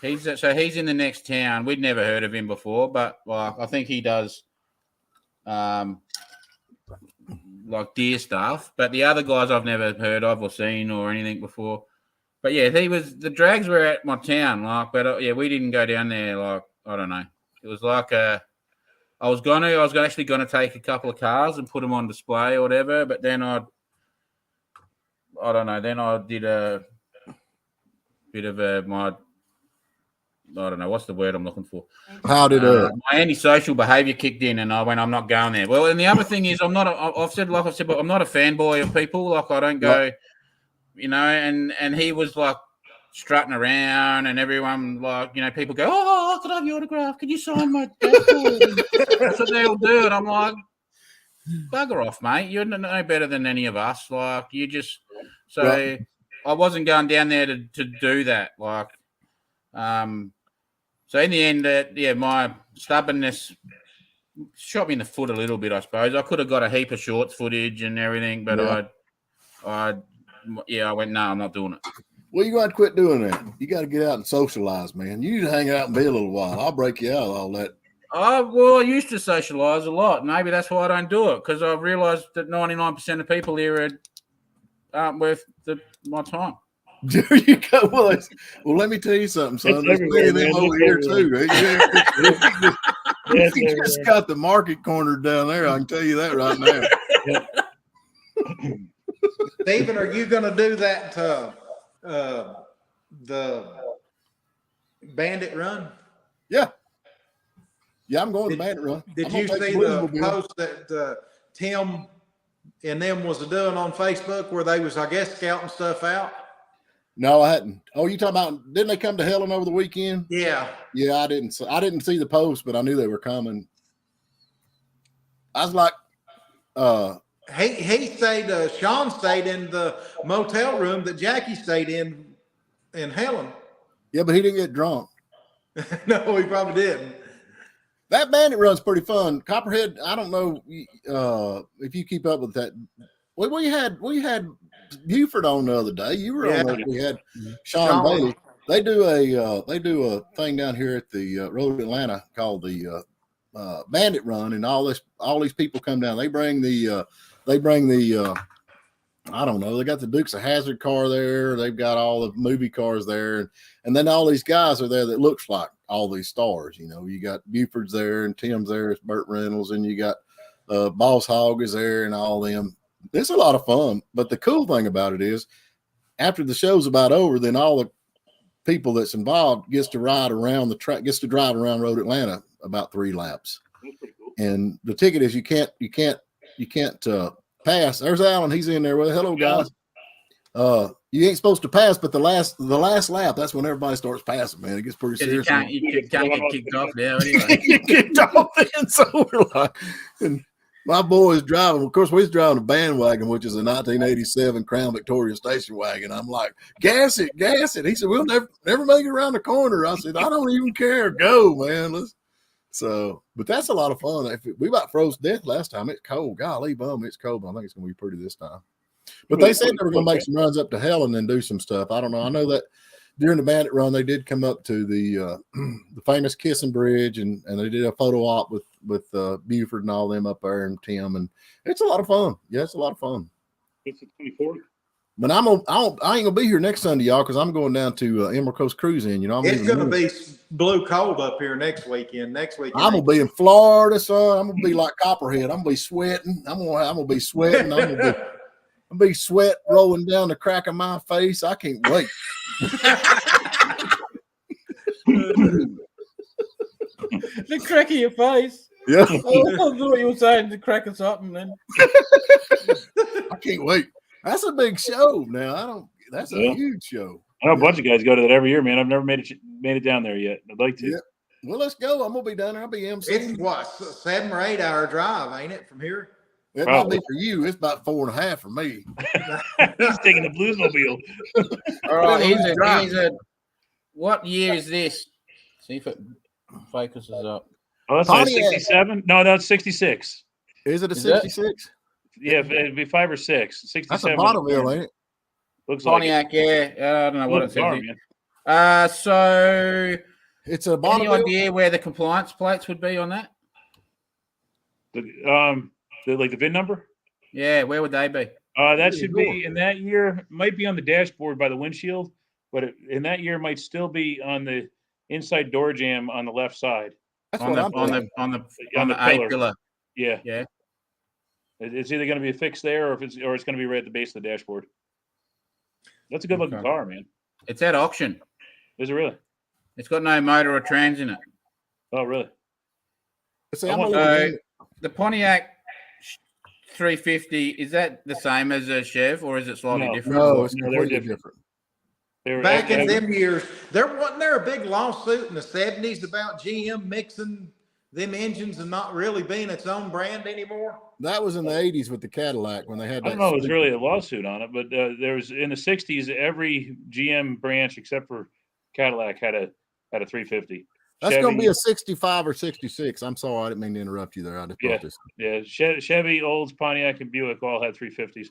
Speaker 3: he's in the next town. We'd never heard of him before, but I think he does like deer stuff. But the other guys I've never heard of or seen or anything before. But yeah, the drags were at my town, but we didn't go down there. Like I don't know. It was like I was actually gonna take a couple of cars and put them on display or whatever, but then I don't know. Then I did a bit of I don't know what's the word I'm looking for.
Speaker 2: How did
Speaker 3: my antisocial behaviour kicked in, and I went, I'm not going there. Well, and the other thing is, I'm not a fanboy of people. Like I don't go, And he was like strutting around, and everyone people go, oh, could I have your autograph? Could you sign my passport? That's what they all do, and I'm like, bugger off, mate. You're no better than any of us. Like you just I wasn't going down there to do that. Like, so in the end, my stubbornness shot me in the foot a little bit, I suppose. I could have got a heap of shorts footage and everything, but I went, no, I'm not doing it.
Speaker 2: Well, you got to quit doing that. You got to get out and socialize, man. You need to hang out and be a little while. I'll break you out of all that.
Speaker 3: I used to socialise a lot. Maybe that's why I don't do it, because I've realised that 99% of people here aren't worth my time.
Speaker 2: There you go. Well, let me tell you something, son. There's plenty of them over here too. Right? You just got the market cornered down there. I can tell you that right now.
Speaker 4: Stephen, are you going to do that the Bandit Run?
Speaker 2: Yeah, I'm going to Bandit Run.
Speaker 4: Did you see the post that Tim and them was doing on Facebook where they was, I guess, scouting stuff out?
Speaker 2: No, I hadn't. Oh, you talking about? Didn't they come to Helen over the weekend?
Speaker 4: Yeah.
Speaker 2: Yeah, I didn't see the post, but I knew they were coming. I was like,
Speaker 4: he stayed. Sean stayed in the motel room that Jackie stayed in Helen.
Speaker 2: Yeah, but he didn't get drunk.
Speaker 4: No, he probably didn't.
Speaker 2: That Bandit Run's pretty fun. Copperhead, I don't know if you keep up with that. Well, we had Buford on the other day. You were on there. We had Sean Bailey. They do a thing down here at the Road Atlanta called the Bandit Run, and all these people come down. They bring the I don't know. They got the Dukes of Hazzard car there. They've got all the movie cars there, and then all these guys are there that looks like all these stars. You got Buford's there, and Tim's there. It's Burt Reynolds, and you got Boss Hogg is there, and all them. It's a lot of fun. But the cool thing about it is, after the show's about over, then all the people that's involved gets to ride around the track, gets to drive around Road Atlanta about 3 laps.
Speaker 1: That's pretty cool.
Speaker 2: And the ticket is you can't pass. There's Alan. He's in there. Well, hello guys. You ain't supposed to pass, but the last lap, that's when everybody starts passing, man. It gets pretty serious.
Speaker 3: You can't get kicked off there anyway.
Speaker 2: You kicked off then, so we're like, and my boy's driving. Of course, we're driving a bandwagon, which is a 1987 Crown Victoria station wagon. I'm like, gas it. He said, we'll never make it around the corner. I said, I don't even care. Go, man. But that's a lot of fun. We about froze to death last time. It's cold. Golly, bum, it's cold. I think it's going to be pretty this time. But they said they were going to make some runs up to Helen and do some stuff. I don't know. I know that during the Bandit Run, they did come up to the famous Kissing Bridge, and they did a photo op with Buford and all them up there, and Tim, and it's a lot of fun. Yeah, it's a lot of fun.
Speaker 1: It's the 24th.
Speaker 2: But I ain't gonna be here next Sunday, y'all, because I'm going down to Emerald Coast Cruising.
Speaker 4: It's going to be blue cold up here next weekend. I'm
Speaker 2: gonna be in Florida, son. I'm gonna be like Copperhead. I'm gonna be sweating. I'm gonna be sweating. I'm gonna be sweat rolling down the crack of my face. I can't wait.
Speaker 3: The crack of your face.
Speaker 2: Yeah.
Speaker 3: I thought you were saying the crack of something then.
Speaker 2: I can't wait. That's a big show now. That's a huge show.
Speaker 1: I know a bunch of guys go to that every year, man. I've never made it down there yet. I'd like to.
Speaker 2: Yeah. Well, let's go. I'm gonna be down there. I'll be MC.
Speaker 4: It's what, 7 or 8 hour drive, ain't it, from here?
Speaker 2: It might be for you. It's about 4.5 for me.
Speaker 1: He's taking the Bluesmobile.
Speaker 3: All right, what year is this? See if it focuses up.
Speaker 1: Oh, that's like 67? No, that's 66.
Speaker 2: Is it a 66?
Speaker 1: Yeah, it'd be 5 or 6. 67.
Speaker 2: That's a Bonneville, ain't it?
Speaker 1: Looks
Speaker 3: Pontiac,
Speaker 1: like it.
Speaker 3: yeah. I don't know what it says.
Speaker 1: Man.
Speaker 3: So
Speaker 2: it's a
Speaker 3: Bonneville. Any idea where the compliance plates would be on that?
Speaker 1: Like the VIN number?
Speaker 3: Yeah, where would they be?
Speaker 1: That should be in that year. Might be on the dashboard by the windshield, but in that year might still be on the inside door jamb on the left side.
Speaker 3: That's on the A pillar.
Speaker 1: Yeah.
Speaker 3: Yeah.
Speaker 1: It's either going to be fixed there, or it's going to be right at the base of the dashboard. That's a good looking car, man.
Speaker 3: It's at auction.
Speaker 1: Is it really?
Speaker 3: It's got no motor or trans in it.
Speaker 1: Oh, really?
Speaker 3: The Pontiac 350, is that the same as a Chev, or is it slightly different?
Speaker 2: No, it's completely different.
Speaker 4: Back in them years, wasn't there a big lawsuit in the 70s about GM mixing them engines and not really being its own brand anymore?
Speaker 2: That was in the 80s with the Cadillac when they had that.
Speaker 1: I don't know if it was really a lawsuit on it, but there was in the 60s, every GM branch except for Cadillac had a 350.
Speaker 2: That's going to be a 65 or 66. I'm sorry, I didn't mean to interrupt you there. I just brought this.
Speaker 1: Yeah, Chevy, Olds, Pontiac, and Buick all had 350s.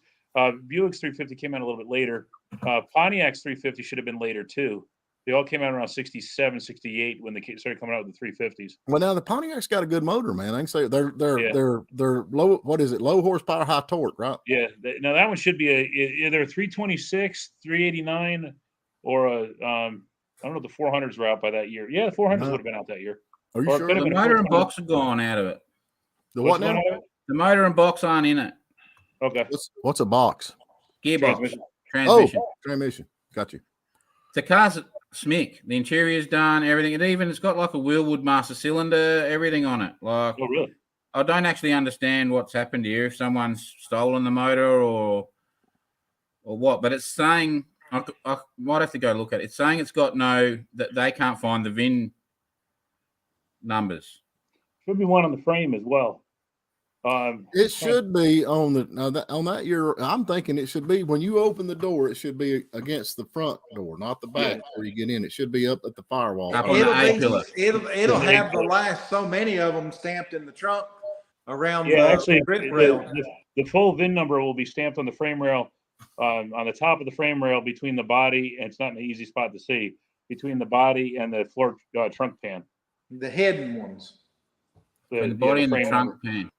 Speaker 1: Buick's 350 came out a little bit later. Pontiac's 350 should have been later too. They all came out around 67, 68 when they started coming out with the 350s.
Speaker 2: Well, now the Pontiac's got a good motor, man. I can say they're low. What is it? Low horsepower, high torque, right?
Speaker 1: Yeah. Now that one should be either a 326, 389, or a I don't know if the 400s were out by that year. Yeah, the 400s would have been out that year.
Speaker 2: Are you sure?
Speaker 3: The motor and box are gone out of it.
Speaker 2: The what now?
Speaker 3: The motor and box aren't in it.
Speaker 1: Okay.
Speaker 2: What's a box?
Speaker 3: Gearbox.
Speaker 2: Transmission. Oh, transmission. Got you.
Speaker 3: The car's smick. The interior's done, everything. It's got like a Wheelwood master cylinder, everything on it. Like,
Speaker 1: oh, really?
Speaker 3: I don't actually understand what's happened here, if someone's stolen the motor or what, but it's saying, I might have to go look at it. It's saying it's got that they can't find the VIN numbers.
Speaker 1: Should be one on the frame as well.
Speaker 2: It should be on that year. I'm thinking it should be when you open the door. It should be against the front door, not the back where you get in. It should be up at the firewall.
Speaker 4: It'll have the last so many of them stamped in the trunk around.
Speaker 1: Yeah, actually, the full VIN number will be stamped on the frame rail, on the top of the frame rail between the body, and it's not an easy spot to see, between the body and the floor trunk pan.
Speaker 4: The hidden ones.
Speaker 3: The body and the trunk pan.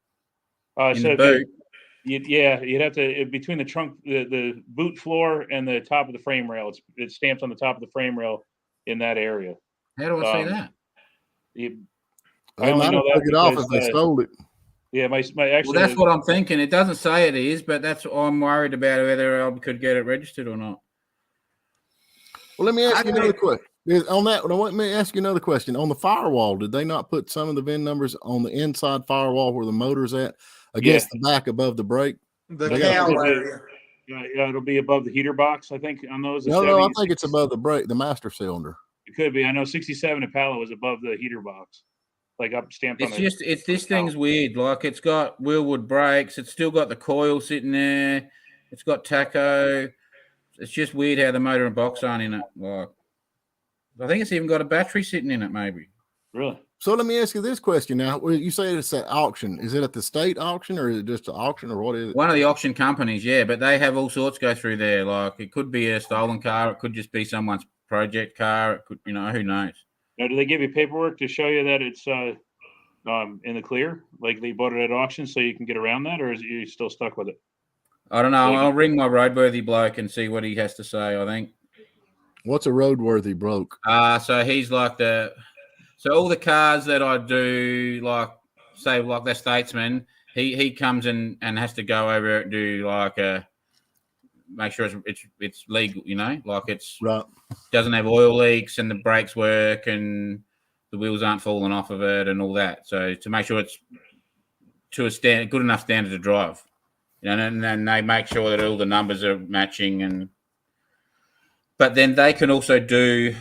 Speaker 1: You'd have to between the trunk, the boot floor, and the top of the frame rail. It's stamped on the top of the frame rail in that area.
Speaker 3: How do I see that?
Speaker 2: I might have took it off if they stole it.
Speaker 1: Yeah, my actually.
Speaker 3: Well, that's what I'm thinking. It doesn't say it is, but that's what I'm worried about, whether I could get it registered or not.
Speaker 2: Well, let me ask you another question. On that, let me ask you another question. On the firewall, did they not put some of the VIN numbers on the inside firewall where the motor's at, against the back above the brake?
Speaker 4: The cowl area.
Speaker 1: Yeah, it'll be above the heater box, I think, on those.
Speaker 2: No, I think it's above the brake, the master cylinder.
Speaker 1: It could be. I know 67 Impala was above the heater box, like up stamped on
Speaker 3: it. It's this thing's weird. Like, it's got Wheelwood brakes. It's still got the coil sitting there. It's got tacho. It's just weird how the motor and box aren't in it. Like, I think it's even got a battery sitting in it, maybe.
Speaker 1: Really?
Speaker 2: So let me ask you this question now. You say it's at auction. Is it at the state auction, or is it just an auction, or what is it?
Speaker 3: One of the auction companies, yeah, but they have all sorts go through there. Like, it could be a stolen car. It could just be someone's project car. It could, who knows?
Speaker 1: Now, do they give you paperwork to show you that it's in the clear? Like they bought it at auction so you can get around that, or is you still stuck with it?
Speaker 3: I don't know. I'll ring my roadworthy bloke and see what he has to say, I think.
Speaker 2: What's a roadworthy bloke?
Speaker 3: So he's like so all the cars that I do, like, say, like the Statesman, he comes in and has to go over and do like make sure it's legal, like it's
Speaker 2: right.
Speaker 3: Doesn't have oil leaks and the brakes work and the wheels aren't falling off of it and all that. So to make sure it's to a good enough standard to drive, and then they make sure that all the numbers are matching. But then they can also do.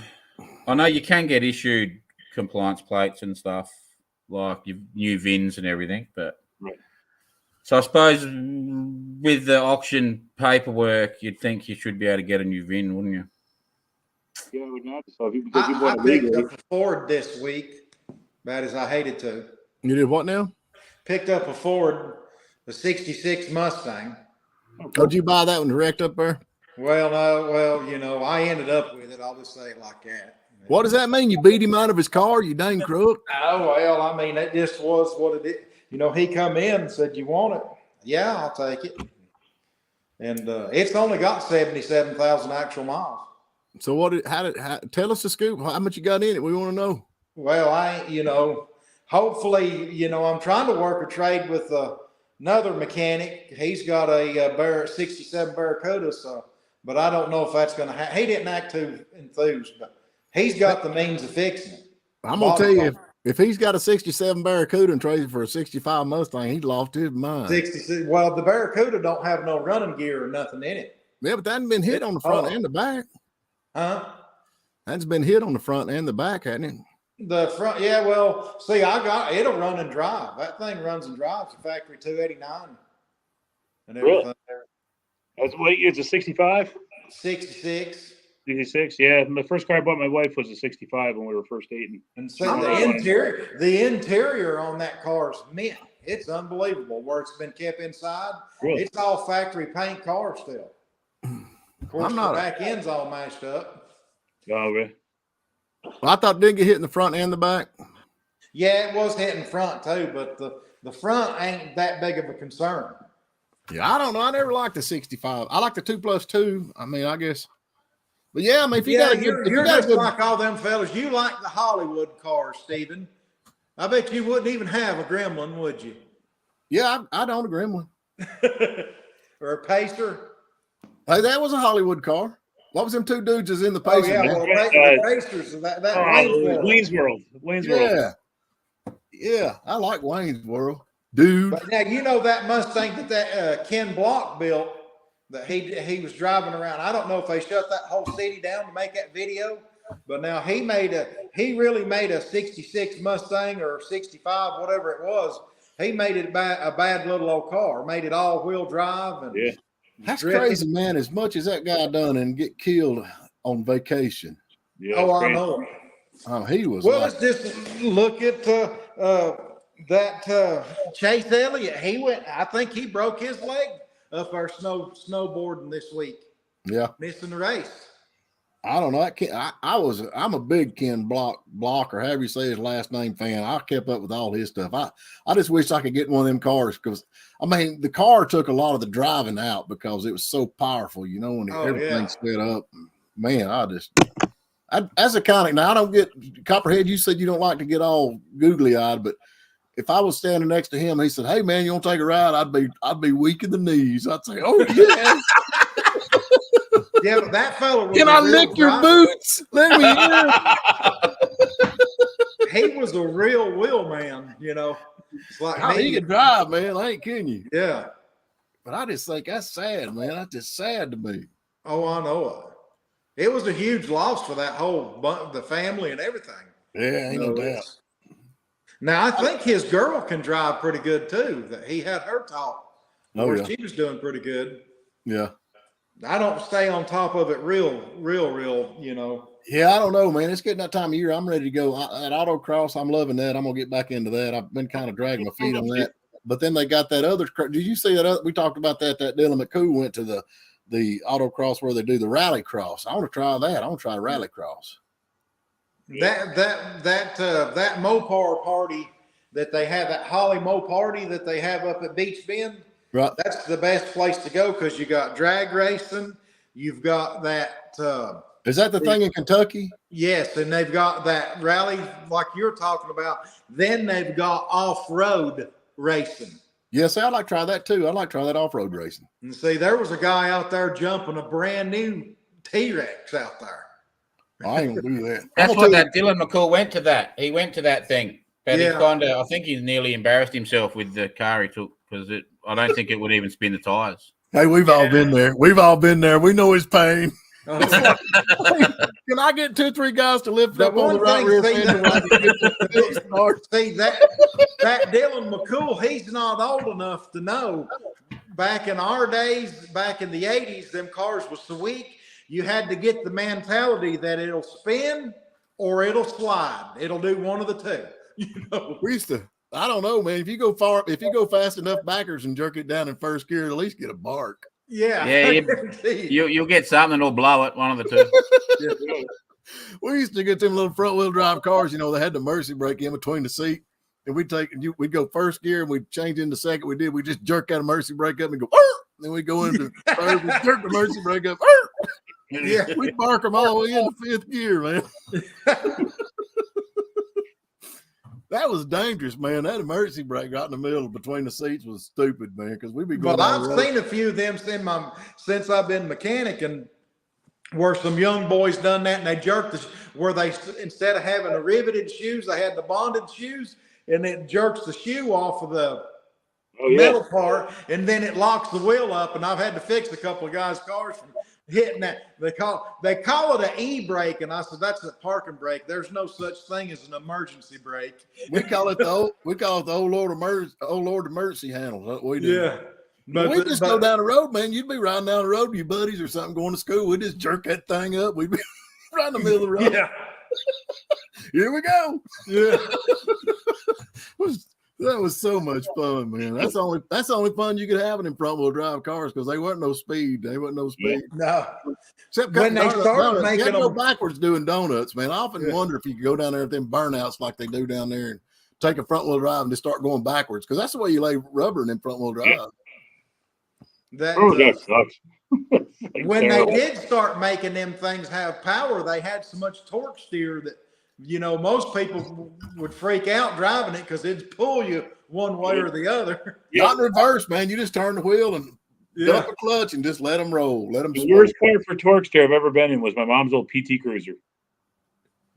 Speaker 3: I know you can get issued compliance plates and stuff, like your new VINs and everything, but
Speaker 1: right.
Speaker 3: So I suppose with the auction paperwork, you'd think you should be able to get a new VIN, wouldn't you?
Speaker 1: Yeah, I would not. So because you
Speaker 4: I
Speaker 1: want to
Speaker 4: picked
Speaker 1: legally.
Speaker 4: up a Ford this week, bad as I hated to.
Speaker 2: You did what now?
Speaker 4: Picked up a Ford, the 66 Mustang.
Speaker 2: Oh, did you buy that one direct up there?
Speaker 4: Well, no, well, you know, I ended up with it. I'll just say it like that.
Speaker 2: What does that mean? You beat him out of his car, you dang crook?
Speaker 4: Oh, well, I mean, it just was what it is. You know, he come in and said, "You want it?" Yeah, I'll take it. And it's only got 77,000 actual miles.
Speaker 2: So tell us the scoop. How much you got in it? We want to know.
Speaker 4: Well, you know, hopefully, you know, I'm trying to work a trade with another mechanic. He's got a 67 Barracuda, but I don't know if that's going to happen. He didn't act too enthused, but he's got the means of fixing it.
Speaker 2: I'm going to tell you, if he's got a 67 Barracuda and trades it for a 65 Mustang, he's lost his mind.
Speaker 4: 66. Well, the Barracuda don't have no running gear or nothing in it.
Speaker 2: Yeah, but that hasn't been hit on the front and the back.
Speaker 4: Huh?
Speaker 2: That's been hit on the front and the back, hasn't it?
Speaker 4: The front, yeah. Well, see, it'll run and drive. That thing runs and drives a factory 289 and everything.
Speaker 1: Really? That's what it's a 65?
Speaker 4: 66.
Speaker 1: 66, yeah. The first car I bought my wife was a 65 when we were first dating.
Speaker 4: And see, the interior on that car is mint. It's unbelievable where it's been kept inside.
Speaker 1: Really?
Speaker 4: It's all factory paint car still. Of course, the back end's all mashed up.
Speaker 1: Oh, okay.
Speaker 2: Well, I thought it didn't get hit in the front and the back.
Speaker 4: Yeah, it was hitting front too, but the front ain't that big of a concern.
Speaker 2: Yeah, I don't know. I never liked the 65. I like the 2+2. I mean, I guess. But yeah, I mean, if you got a good,
Speaker 4: you're just like all them fellas. You like the Hollywood cars, Stephen. I bet you wouldn't even have a Gremlin, would you?
Speaker 2: Yeah, I'd own a Gremlin.
Speaker 4: Or a Pacer.
Speaker 2: Hey, that was a Hollywood car. What was them two dudes is in the
Speaker 4: Oh,
Speaker 2: Pacer?
Speaker 4: yeah, well, the Pacers.
Speaker 1: Wayne's World.
Speaker 2: Yeah, I like Wayne's World, dude.
Speaker 4: But now you know that Mustang that Ken Block built that he was driving around. I don't know if they shut that whole city down to make that video, but now he really made a 66 Mustang or 65, whatever it was. He made it a bad little old car. Made it all wheel drive and
Speaker 1: yeah.
Speaker 2: That's crazy, man. As much as that guy done and get killed on vacation.
Speaker 1: Yeah,
Speaker 4: I know.
Speaker 2: Oh, he was.
Speaker 4: Well, let's just look at that Chase Elliott. I think he broke his leg up our snowboarding this week.
Speaker 2: Yeah,
Speaker 4: missing the race.
Speaker 2: I don't know. I'm a big Ken Block or however you say his last name fan. I kept up with all his stuff. I just wish I could get one of them cars because I mean the car took a lot of the driving out because it was so powerful, you know, when everything's set up. Man, as a mechanic now, I don't get Copperhead. You said you don't like to get all googly eyed, but if I was standing next to him, he said, "Hey man, you want to take a ride?" I'd be weak in the knees. I'd say, "Oh yeah."
Speaker 4: Yeah, but that fella was
Speaker 2: Can I lick your boots? Let me
Speaker 4: He was a real wheel man, you know. It's like
Speaker 2: he can drive, man. I ain't kidding you.
Speaker 4: Yeah.
Speaker 2: But I just think that's sad, man. That's just sad to me.
Speaker 4: Oh, I know. It was a huge loss for that whole the family and everything.
Speaker 2: Yeah, ain't no doubt.
Speaker 4: Now I think his girl can drive pretty good too. That he had her taught. She was doing pretty good.
Speaker 2: Yeah.
Speaker 4: I don't stay on top of it real, you know.
Speaker 2: Yeah, I don't know, man. It's getting that time of year. I'm ready to go. At autocross, I'm loving that. I'm going to get back into that. I've been kind of dragging my feet on that. But then they got that other – did you see that? We talked about that Dylan McCool went to the autocross where they do the rally cross. I want to try that. I want to try rally cross.
Speaker 4: That Mopar party that they have, that Holly Mo party that they have up at Beach Bend,
Speaker 2: right?
Speaker 4: That's the best place to go because you got drag racing. You've got that.
Speaker 2: Is that the thing in Kentucky?
Speaker 4: Yes, and they've got that rally like you're talking about. Then they've got off-road racing.
Speaker 2: Yes, I'd like to try that too. I'd like to try that off-road racing.
Speaker 4: And see, there was a guy out there jumping a brand new T-Rex out there.
Speaker 2: I ain't gonna do that.
Speaker 3: That's what that Dylan McCool went to that. He went to that thing. But
Speaker 4: Yeah.
Speaker 3: I think he nearly embarrassed himself with the car he took because I don't think it would even spin the tires.
Speaker 2: Hey, we've all been there. We've all been there. We know his pain. It's like, can I get 2 or 3 guys to lift
Speaker 4: The
Speaker 2: up on the
Speaker 4: one
Speaker 2: right
Speaker 4: thing,
Speaker 2: rear
Speaker 4: see,
Speaker 2: fender while I can get the start?
Speaker 4: See that Dylan McCool, he's not old enough to know. Back in our days, back in the 80s, them cars was so weak, you had to get the mentality that it'll spin or it'll slide. It'll do one of the two. You know,
Speaker 2: We used to. I don't know, man. If you go fast enough backwards and jerk it down in first gear, at least get a bark.
Speaker 3: Yeah, you'll get something that'll blow it. One of the two.
Speaker 2: We used to get them little front wheel drive cars. You know, they had the mercy brake in between the seat, and we'd go first gear and we'd change into second. We just jerk that mercy brake up and go. Then we go into third, we jerk the mercy brake up.
Speaker 4: Yeah,
Speaker 2: we bark them all the way into 5th gear, man. That was dangerous, man. That emergency brake right in the middle between the seats was stupid, man. Because we'd be going.
Speaker 4: Well, I've seen a few of them since I've been mechanic, and where some young boys done that, and they jerked where they, instead of having the riveted shoes, they had the bonded shoes, and it jerks the shoe off of the metal part, and then it locks the wheel up. And I've had to fix a couple of guys' cars from hitting that. They call it an e-brake, and I said that's a parking brake. There's no such thing as an emergency brake.
Speaker 2: We call it the old Lord emergency handle. That's what we do.
Speaker 4: Yeah.
Speaker 2: But we just go down the road, man. You'd be riding down the road with your buddies or something going to school. We'd just jerk that thing up. We'd be right in the middle of the road.
Speaker 4: Yeah.
Speaker 2: Here we go.
Speaker 4: Yeah.
Speaker 2: That was so much fun, man. That's the only fun you could have in front wheel drive cars because they wasn't no speed.
Speaker 4: No.
Speaker 2: Except
Speaker 4: when they started making
Speaker 2: them backwards doing donuts, man. I often wonder if you could go down there with them burnouts like they do down there and take a front wheel drive and just start going backwards because that's the way you lay rubber in them front wheel drive.
Speaker 1: That sucks.
Speaker 4: When they did start making them things have power, they had so much torque steer that, you know, most people would freak out driving it because it'd pull you one way or the other.
Speaker 2: Not in reverse, man. You just turn the wheel and dump a clutch and just let them roll. Let them.
Speaker 1: The worst car for torque steer I've ever been in was my mom's old PT Cruiser.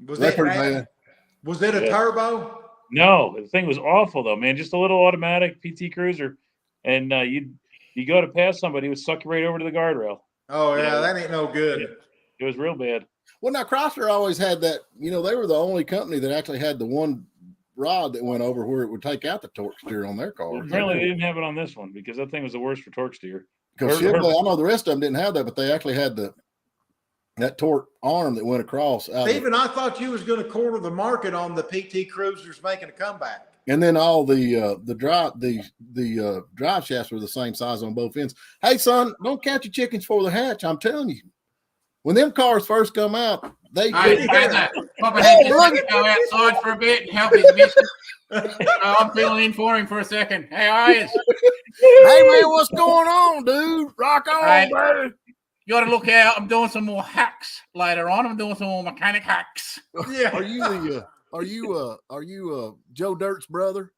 Speaker 4: Was it bad? Was it a turbo?
Speaker 1: No, the thing was awful though, man. Just a little automatic PT Cruiser, and you go to pass somebody, it would suck you right over to the guardrail.
Speaker 4: Oh yeah, that ain't no good.
Speaker 1: It was real bad.
Speaker 2: Well, now Chrysler always had that. You know, they were the only company that actually had the one rod that went over where it would take out the torque steer on their cars.
Speaker 1: Well, apparently, they didn't have it on this one because that thing was the worst for torque steer.
Speaker 2: Because Chevrolet, I know the rest of them didn't have that, but they actually had that torque arm that went across.
Speaker 4: Stephen, I thought you was going to corner the market on the PT Cruisers making a comeback.
Speaker 2: And then all the drive shafts were the same size on both ends. Hey, son, don't count your chickens for the hatch. I'm telling you, when them cars first come out, they
Speaker 3: Copperhead just go outside for a bit and help his business. I'm filling in for him for a second. Hey, how are you?
Speaker 2: Hey, man, what's going on, dude? Rock on, baby.
Speaker 3: You got to look out. I'm doing some more hacks later on. I'm doing some more mechanic hacks.
Speaker 2: Yeah. Are you Joe Dirt's brother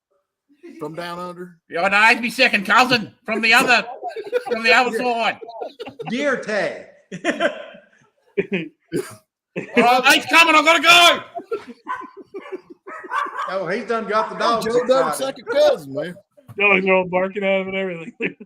Speaker 2: from down under?
Speaker 3: Yeah, no, he's my second cousin from the other side.
Speaker 4: Dear Tay.
Speaker 3: All right, he's coming. I've got to go.
Speaker 4: Oh, he's done got the dog.
Speaker 2: Joe Dirt's second cousin, man.
Speaker 1: Dogs are all barking at him and everything.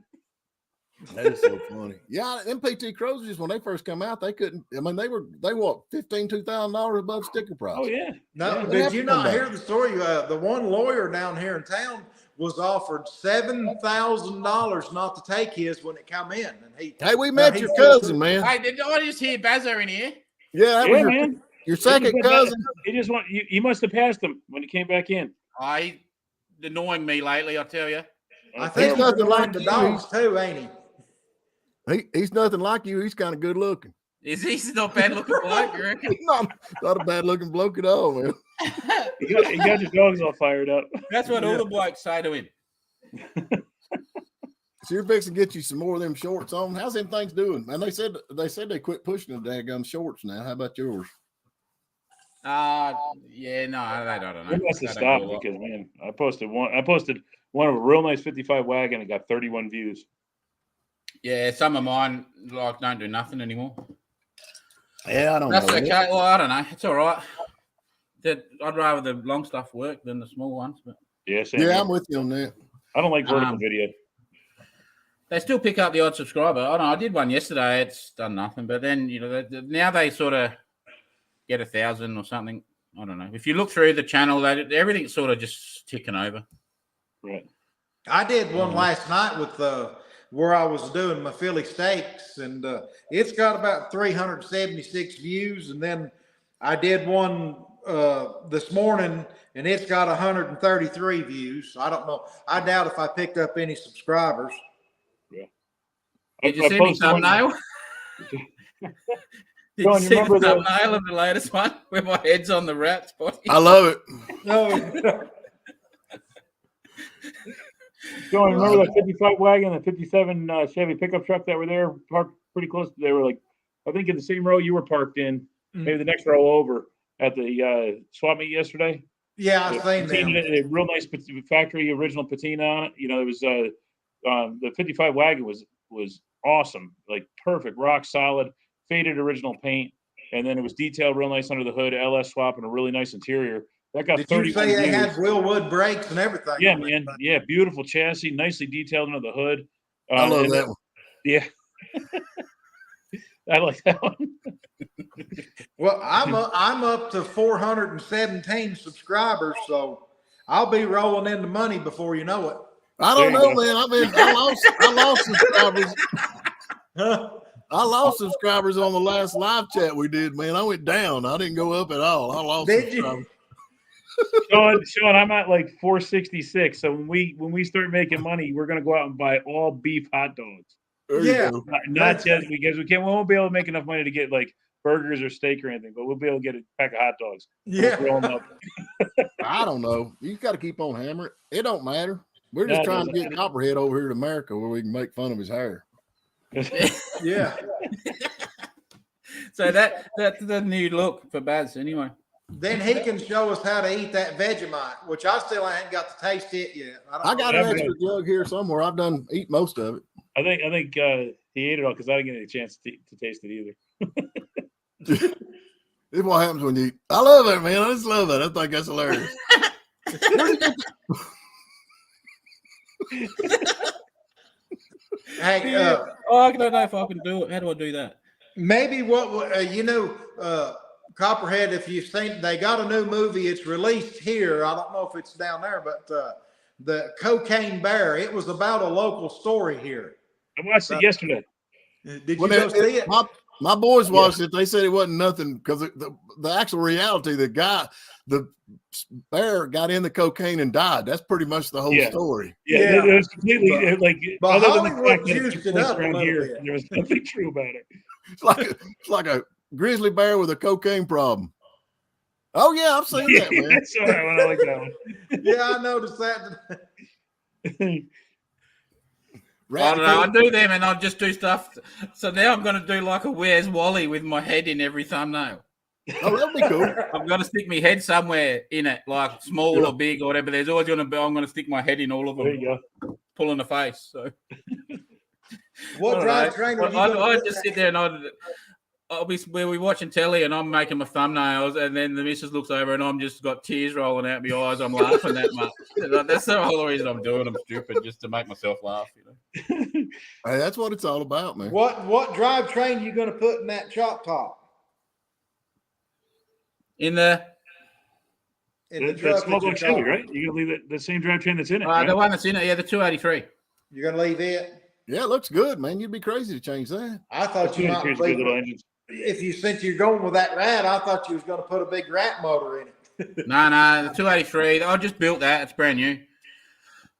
Speaker 2: That is so funny. Yeah, them PT Cruisers, when they first come out, they couldn't. I mean, they what, $2,000 above sticker price.
Speaker 1: Oh yeah.
Speaker 4: No,
Speaker 2: yeah,
Speaker 4: did you not hear the story? The one lawyer down here in town was offered $7,000 not to take his when it come in, and
Speaker 2: we met your cousin, man.
Speaker 3: Hey, did I just hear Bazzo in here?
Speaker 2: Yeah, that was your second cousin.
Speaker 1: He just you must have passed him when he came back in.
Speaker 3: He's annoying me lately, I tell you.
Speaker 4: I think he's nothing like the dogs too, ain't he?
Speaker 2: He's nothing like you. He's kind of good looking.
Speaker 3: Is he not bad looking bloke, you reckon?
Speaker 2: not a bad looking bloke at all, man.
Speaker 1: He got your dogs all fired up.
Speaker 3: That's what all the blokes say to him.
Speaker 2: So you're fixing to get you some more of them shorts on. How's them things doing? And they said they quit pushing the daggum shorts now. How about yours?
Speaker 3: Yeah, no, I don't know.
Speaker 1: We must have stopped because, man, I posted one of a real nice 55 wagon and got 31 views.
Speaker 3: Yeah, some of mine don't do nothing anymore.
Speaker 2: Yeah, I don't
Speaker 3: know. That's
Speaker 2: know.
Speaker 3: Okay. Well, I don't know. It's all right. I'd rather the long stuff work than the small ones. But
Speaker 1: yeah,
Speaker 2: I'm with you on that.
Speaker 1: I don't like vertical video.
Speaker 3: They still pick up the odd subscriber. I don't know. I did one yesterday. It's done nothing. But then, now they sort of get 1,000 or something. I don't know. If you look through the channel, everything's sort of just ticking over.
Speaker 1: Right.
Speaker 4: I did one last night with where I was doing my Philly steaks, and it's got about 376 views. And then I did one this morning, and it's got 133 views. I don't know. I doubt if I picked up any subscribers.
Speaker 1: Yeah.
Speaker 3: Did you see me thumbnail? Did you see the thumbnail of the latest one where my head's on the rat spot?
Speaker 2: I love it.
Speaker 4: No.
Speaker 1: John, remember that 55 wagon, the 57 Chevy pickup truck that were there parked pretty close? They were like, I think in the same row you were parked in, maybe the next row over at the swap meet yesterday.
Speaker 4: Yeah, I seen them.
Speaker 1: A real nice factory original patina on it. It was the 55 wagon was awesome, like perfect, rock solid, faded original paint, and then it was detailed real nice under the hood, LS swap, and a really nice interior. That got. Did you say
Speaker 4: they had real wood brakes and everything?
Speaker 1: Yeah, man. Yeah, beautiful chassis, nicely detailed under the hood.
Speaker 2: I love that one.
Speaker 1: Yeah, I like that one.
Speaker 4: Well, I'm up to 417 subscribers, so I'll be rolling into money before you know it.
Speaker 2: I don't know, man. I lost subscribers. I lost subscribers on the last live chat we did, man. I went down. I didn't go up at all. I lost subscribers.
Speaker 1: Sean, I'm at like 466. So when we start making money, we're gonna go out and buy all beef hot dogs.
Speaker 4: Yeah,
Speaker 1: not just because we won't be able to make enough money to get like burgers or steak or anything, but we'll be able to get a pack of hot dogs.
Speaker 4: Yeah,
Speaker 1: up.
Speaker 2: I don't know. You got to keep on hammering. It don't matter. We're just trying to get Copperhead over here to America where we can make fun of his hair.
Speaker 4: Yeah.
Speaker 3: So that's the new look for Baz anyway.
Speaker 4: Then he can show us how to eat that Vegemite, which I still ain't got to taste it yet.
Speaker 2: I got an extra jug here somewhere. I've done eat most of it.
Speaker 1: I think he ate it all because I didn't get a chance to taste it either.
Speaker 2: It's what happens when you eat. I love it, man. I just love it. I think that's hilarious.
Speaker 4: Hey,
Speaker 3: I don't know if I can do it. How do I do that?
Speaker 4: Maybe Copperhead, if you've seen, they got a new movie. It's released here. I don't know if it's down there, but the Cocaine Bear. It was about a local story here.
Speaker 1: I watched it yesterday.
Speaker 4: Did you go see it?
Speaker 2: My boys watched it. They said it wasn't nothing because the actual reality, the bear got in the cocaine and died. That's pretty much the whole story.
Speaker 1: Yeah. It was completely
Speaker 4: but
Speaker 1: other than the
Speaker 4: Hollywood
Speaker 1: fact that
Speaker 4: juiced it up
Speaker 1: around here, there was nothing true about it.
Speaker 2: It's like a grizzly bear with a cocaine problem. Oh yeah, I've seen that, man.
Speaker 1: That's all right. I like that one.
Speaker 4: Yeah, I noticed that.
Speaker 3: I don't know. I do them and I'll just do stuff. So now I'm going to do like a Where's Wally with my head in every thumbnail.
Speaker 2: Oh, that'd be cool.
Speaker 3: I've got to stick my head somewhere in it, like small or big or whatever. There's always going to be, I'm going to stick my head in all of them.
Speaker 1: There you go.
Speaker 3: Pulling the face. So
Speaker 4: what drivetrain are you
Speaker 3: I'd just sit there and I'll be where we're watching telly and I'm making my thumbnails and then the missus looks over and I'm just got tears rolling out my eyes. I'm laughing that much. That's the whole reason I'm doing. I'm stupid just to make myself laugh.
Speaker 2: Hey, that's what it's all about, man.
Speaker 4: What drivetrain you going to put in that chop top?
Speaker 3: In the
Speaker 1: that's small Chevy, right? You're gonna leave the same drivetrain that's in it. Right?
Speaker 3: The one that's in it, the 283.
Speaker 4: You're gonna leave it?
Speaker 2: Yeah, it looks good, man. You'd be crazy to change that.
Speaker 4: I thought you might leave it. Since you're going with that rat, I thought you was going to put a big rat motor in it.
Speaker 3: No, the 283. I just built that. It's brand new.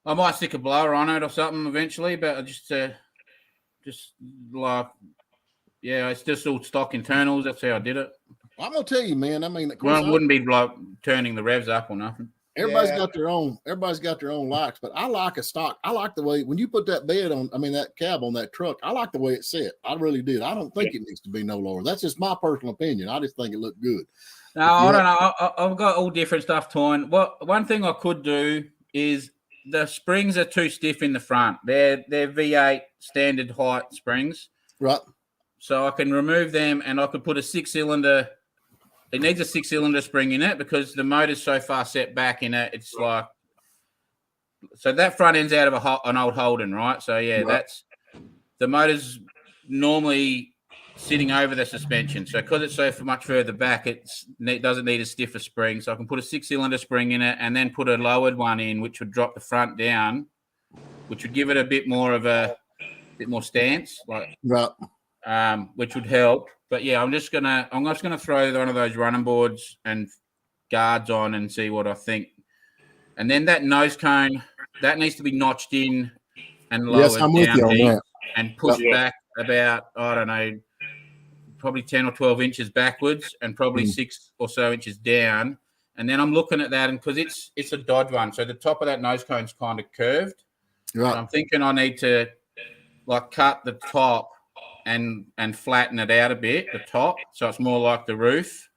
Speaker 3: I might stick a blower on it or something eventually, but it's just all stock internals. That's how I did it.
Speaker 2: I'm gonna tell you, man. I mean,
Speaker 3: it wouldn't be like turning the revs up or nothing.
Speaker 2: Everybody's got their own likes, but I like a stock. I like the way when you put that that cab on that truck. I like the way it's set. I really did. I don't think it needs to be no lower. That's just my personal opinion. I just think it looked good.
Speaker 3: No, I don't know. I've got all different stuff torn. One thing I could do is the springs are too stiff in the front. They're V8 standard height springs.
Speaker 2: Right.
Speaker 3: So I can remove them and I could put a 6-cylinder. It needs a 6-cylinder spring in it because the motor's so far set back in it. It's like, so that front end's out of an old Holden, right? So yeah, the motor's normally sitting over the suspension. So because it's so much further back, it doesn't need a stiffer spring. So I can put a 6-cylinder spring in it and then put a lowered one in, which would drop the front down, which would give it a bit more stance, which would help. But yeah, I'm just gonna throw one of those running boards and guards on and see what I think. And then that nose cone, that needs to be notched in and lowered
Speaker 2: yes, I'm with
Speaker 3: down
Speaker 2: you on that.
Speaker 3: and pushed back about, I don't know, probably 10 or 12 inches backwards and probably 6 or so inches down. And then I'm looking at that, and because it's a Dodge one, so the top of that nose cone's kind of curved.
Speaker 2: Right.
Speaker 3: So I'm thinking I need to like cut the top and flatten it out a bit, the top, so it's more like the roof.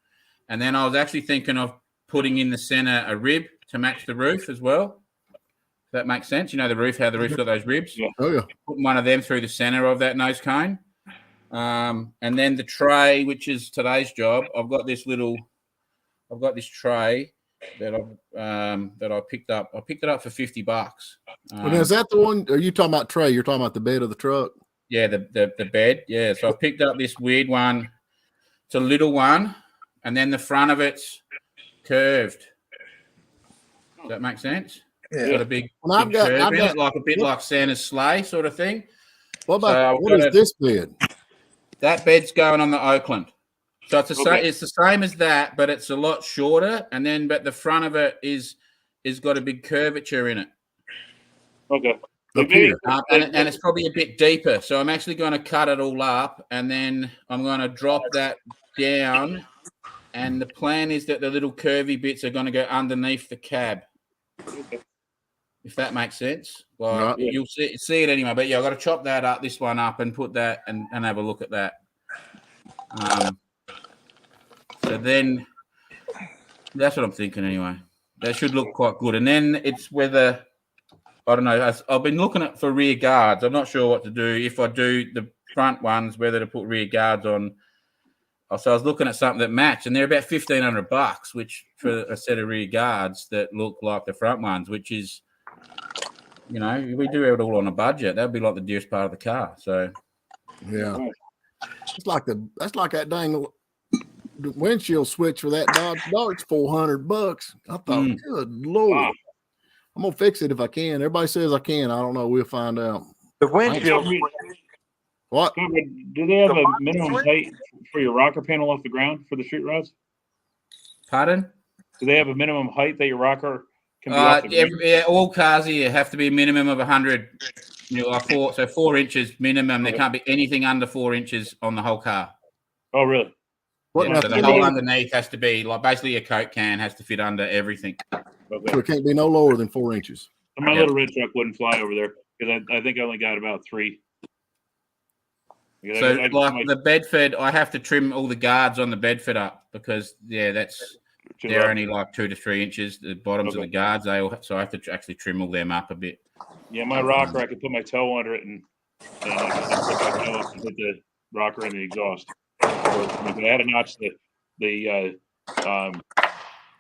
Speaker 3: And then I was actually thinking of putting in the center a rib to match the roof as well. If that makes sense. You know, the roof, how the roof's got those ribs.
Speaker 1: Yeah.
Speaker 2: Oh yeah.
Speaker 3: Putting one of them through the center of that nose cone. And then the tray, which is today's job, I've got this tray that I picked up. I picked it up for $50.
Speaker 2: Well, now, is that the one? Are you talking about tray? You're talking about the bed of the truck?
Speaker 3: Yeah, the bed. Yeah. So I picked up this weird one. It's a little one, and then the front of it's curved. Does that make sense?
Speaker 4: Yeah.
Speaker 3: It's got a big,
Speaker 2: Well,
Speaker 3: big curve in it, like a bit like Santa's sleigh sort of thing.
Speaker 2: What about what is this bed?
Speaker 3: That bed's going on the Oakland. So it's it's the same as that, but it's a lot shorter. And but the front of it is got a big curvature in it.
Speaker 1: Okay.
Speaker 3: And it's probably a bit deeper. So I'm actually going to cut it all up, and then I'm going to drop that down. And the plan is that the little curvy bits are going to go underneath the cab.
Speaker 1: Okay.
Speaker 3: If that makes sense. Well, you'll see it anyway. But yeah, I've got to chop this one up and put that and have a look at that. So then that's what I'm thinking anyway. That should look quite good. And then it's whether, I don't know, I've been looking for rear guards. I'm not sure what to do. If I do the front ones, whether to put rear guards on. So I was looking at something that matched, and they're about $1,500, which for a set of rear guards that look like the front ones, which is, you know, we do it all on a budget. That'd be like the dearest part of the car. So
Speaker 2: yeah, that's like that dang windshield switch for that Dodge. It's $400. I thought, good Lord, wow. I'm gonna fix it if I can. Everybody says I can. I don't know. We'll find out.
Speaker 5: The windshield.
Speaker 2: What?
Speaker 1: Do they have a minimum height for your rocker panel off the ground for the street rods?
Speaker 3: Pardon?
Speaker 1: Do they have a minimum height that your rocker can be off the ground?
Speaker 3: All cars here have to be a minimum of 100. You know, 4 inches minimum. There can't be anything under 4 inches on the whole car.
Speaker 1: Oh, really?
Speaker 3: So the whole underneath has to be like basically a Coke can has to fit under everything.
Speaker 1: Okay.
Speaker 2: So it can't be no lower than 4 inches.
Speaker 1: So my little red truck wouldn't fly over there because I think I only got about 3.
Speaker 3: So the Bedford, I have to trim all the guards on the Bedford up because they're only like 2 to 3 inches. The bottoms of the guards, so I have to actually trim all them up a bit.
Speaker 1: Yeah, my rocker, I could put my toe under it and I could put my toe up and put the rocker in the exhaust. I had to notch the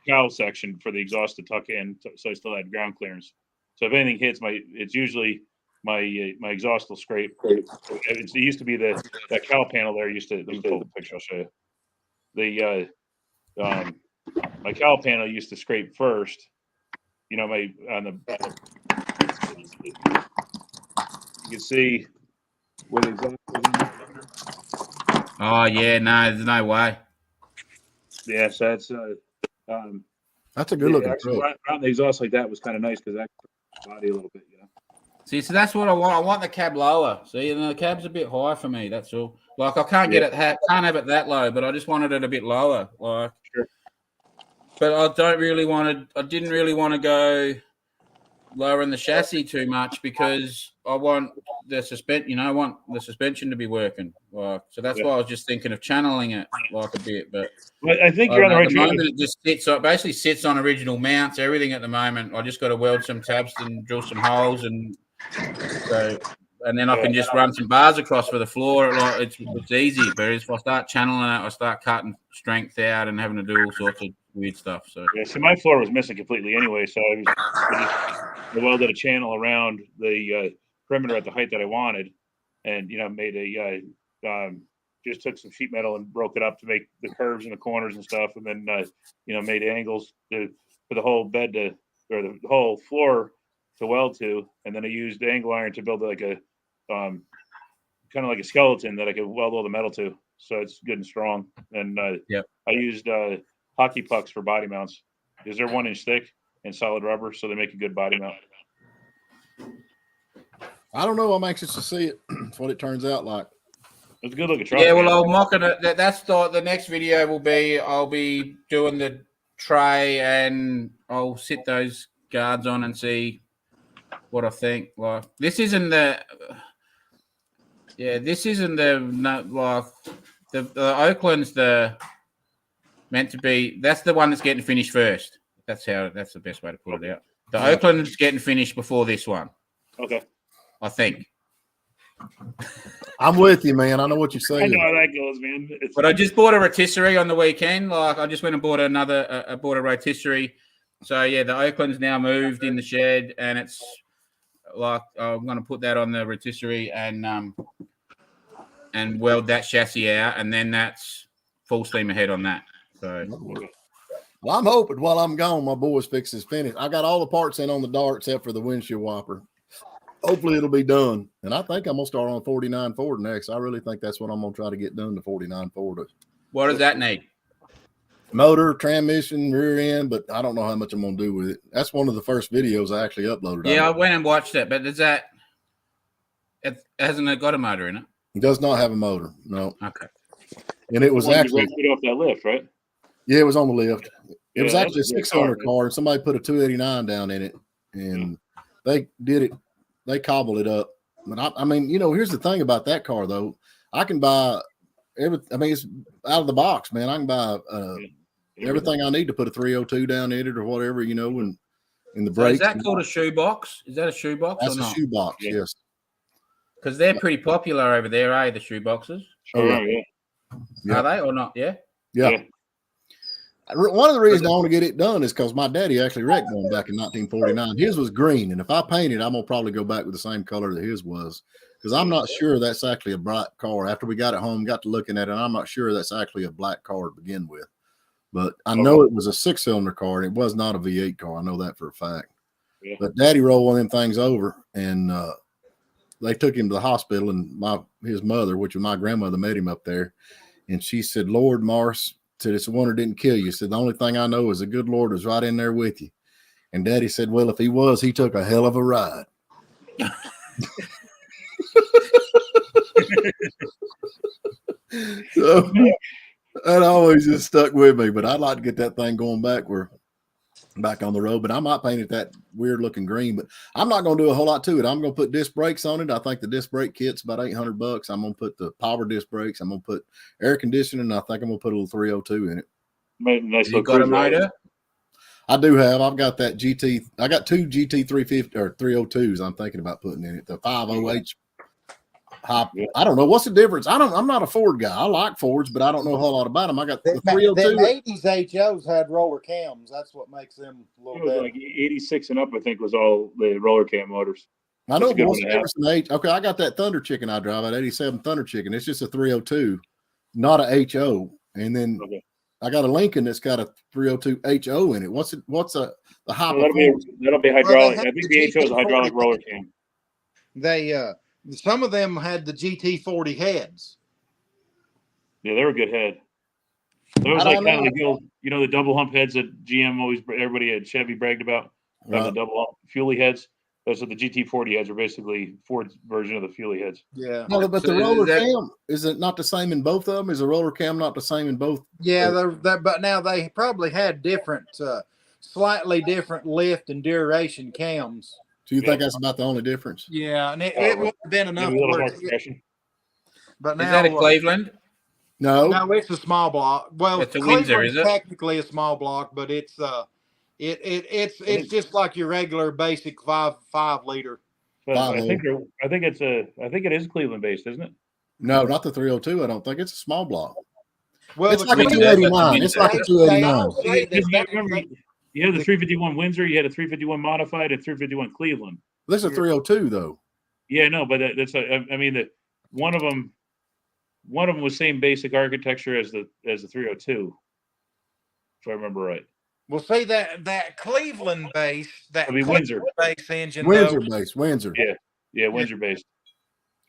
Speaker 1: cowl section for the exhaust to tuck in, so I still had ground clearance. So if anything hits it's usually my exhaust will scrape. It used to be that cowl panel there used to. Let me pull the picture. I'll show you. My cowl panel used to scrape first. You know, you can see where the exhaust is.
Speaker 3: Oh yeah, no, there's no way.
Speaker 1: Yeah, so
Speaker 2: that's a good looking truck.
Speaker 1: Around the exhaust like that was kind of nice because that body a little bit, you know.
Speaker 3: See, so that's what I want. I want the cab lower. See, the cab's a bit high for me. That's all. Like I can't get it, can't have it that low, but I just wanted it a bit lower. Like,
Speaker 1: sure.
Speaker 3: But I didn't really want to go lower in the chassis too much because I want the suspension to be working. Like, so that's why I was just thinking of channeling it like a bit. But
Speaker 1: I think you're on the right track.
Speaker 3: It just basically sits on original mounts. Everything at the moment. I just got to weld some tabs and drill some holes and then I can just run some bars across for the floor. Like it's easy, but if I start channeling it, I start cutting strength out and having to do all sorts of weird stuff. So
Speaker 1: my floor was missing completely anyway. So I welded a channel around the perimeter at the height that I wanted, and made a just took some sheet metal and broke it up to make the curves in the corners and stuff, and then made angles for the whole bed or the whole floor to weld to, and then I used angle iron to build like a kind of like a skeleton that I could weld all the metal to, so it's good and strong. And I used hockey pucks for body mounts because they're 1 inch thick and solid rubber, so they make a good body mount.
Speaker 2: I don't know. I'm anxious to see it. It's what it turns out like.
Speaker 1: It's a good looking truck.
Speaker 3: Yeah, well, I'll mock it. That's the next video will be. I'll be doing the tray and I'll sit those guards on and see what I think. Like this isn't the. Yeah, this isn't the like the Oakland's the meant to be. That's the one that's getting finished first. That's the best way to put it out. The Oakland's getting finished before this one.
Speaker 1: Okay.
Speaker 3: I think.
Speaker 2: I'm with you, man. I know what you're saying.
Speaker 1: I know how that goes, man.
Speaker 3: But I just bought a rotisserie on the weekend. Like I just went and bought bought a rotisserie. So yeah, the Oakland's now moved in the shed, and it's like I'm going to put that on the rotisserie and weld that chassis out, and then that's full steam ahead on that. So.
Speaker 2: Well, I'm hoping while I'm gone, my boys fix this finish. I got all the parts in on the dart except for the windshield wiper. Hopefully it'll be done. And I think I'm going to start on 49 Ford next. I really think that's what I'm going to try to get done, the 49 Ford.
Speaker 3: What does that need?
Speaker 2: Motor, transmission, rear end, but I don't know how much I'm going to do with it. That's one of the first videos I actually uploaded.
Speaker 3: Yeah, I went and watched it, but hasn't got a motor in it?
Speaker 2: It does not have a motor, no.
Speaker 3: Okay.
Speaker 2: And it was actually
Speaker 1: off that lift, right?
Speaker 2: Yeah, it was on the lift. It was actually a
Speaker 1: that's a good
Speaker 2: 6-cylinder
Speaker 1: car,
Speaker 2: car, and somebody put a 289 down in it, and they did it. They cobbled it up. But I mean, here's the thing about that car, though. I can buy it's out of the box, man. I can buy everything I need to put a 302 down in it or whatever, and in the brakes.
Speaker 3: So is that called a shoebox? Is that a shoebox?
Speaker 2: That's
Speaker 3: or
Speaker 2: a
Speaker 3: not?
Speaker 2: shoebox, yes.
Speaker 3: Because they're pretty popular over there, eh? The shoeboxes.
Speaker 1: Sure, yeah.
Speaker 3: Are they or not? Yeah.
Speaker 2: Yeah. One of the reasons I want to get it done is because my daddy actually wrecked one back in 1949. His was green, and if I paint it, I'm gonna probably go back with the same color that his was, because I'm not sure that's actually a bright car. After we got it home, got to looking at it, I'm not sure that's actually a black car to begin with. But I know it was a 6-cylinder car, and it was not a V8 car. I know that for a fact. Yeah. But Daddy rolled one of them things over, and they took him to the hospital, and his mother, which was my grandmother, met him up there, and she said, "Lord, Morris," said, "it's a wonder didn't kill you." Said, "The only thing I know is the good Lord was right in there with you." And Daddy said, "Well, if he was, he took a hell of a ride." So that always just stuck with me. But I'd like to get that thing going back on the road. But I might paint it that weird looking green. But I'm not going to do a whole lot to it. I'm going to put disc brakes on it. I think the disc brake kit's about $800. I'm going to put the power disc brakes. I'm going to put air conditioning. And I think I'm going to put a little 302 in it.
Speaker 1: Nice.
Speaker 3: You got a motor?
Speaker 2: I do have. I've got that GT. I got 2 GT 350 or 302s. I'm thinking about putting in it. The 508 hop. I don't know what's the difference. I'm not a Ford guy. I like Fords, but I don't know a whole lot about them. I got the 302.
Speaker 4: The 80s HOs had roller cams. That's what makes them a little better.
Speaker 1: Like 86 and up, I think, was all the roller cam motors.
Speaker 2: I know what's the difference in age. Okay, I got that Thunder Chicken I drive, that 87 Thunder Chicken. It's just a 302, not a HO. And then I got a Lincoln that's got a 302 HO in it. What's the hop?
Speaker 1: That'll be hydraulic. I think the HO is a hydraulic roller cam.
Speaker 4: They some of them had the GT40 heads.
Speaker 1: Yeah, they were a good head. There was like kind of like the double hump heads that GM everybody at Chevy bragged about. The double hump Fuelie heads. So the GT40 heads are basically Ford's version of the Fuelie heads.
Speaker 4: Yeah.
Speaker 2: No, but the roller cam, is it not the same in both of them? Is the roller cam not the same in both?
Speaker 4: Yeah, but now they probably had different, slightly different lift and duration cams.
Speaker 2: Do you think that's about the only difference?
Speaker 4: Yeah, and it would have been enough work. But now,
Speaker 3: is that a Cleveland?
Speaker 2: No,
Speaker 4: it's a small block. Well,
Speaker 3: it's a Windsor, is it?
Speaker 4: Technically a small block, but it's just like your regular basic 5 liter.
Speaker 1: I think it is Cleveland based, isn't it?
Speaker 2: No, not the 302. I don't think it's a small block.
Speaker 4: Well,
Speaker 2: it's like a 289. It's like a 289.
Speaker 1: You had the 351 Windsor, you had a 351 modified, and 351 Cleveland.
Speaker 2: This is a 302 though.
Speaker 1: Yeah, no, but that's I mean one of them was same basic architecture as the 302, if I remember right.
Speaker 4: Well, see that Cleveland base, that
Speaker 1: I mean,
Speaker 4: Cleveland base engine,
Speaker 2: Windsor
Speaker 4: though,
Speaker 2: base, Windsor.
Speaker 1: Yeah, Windsor based.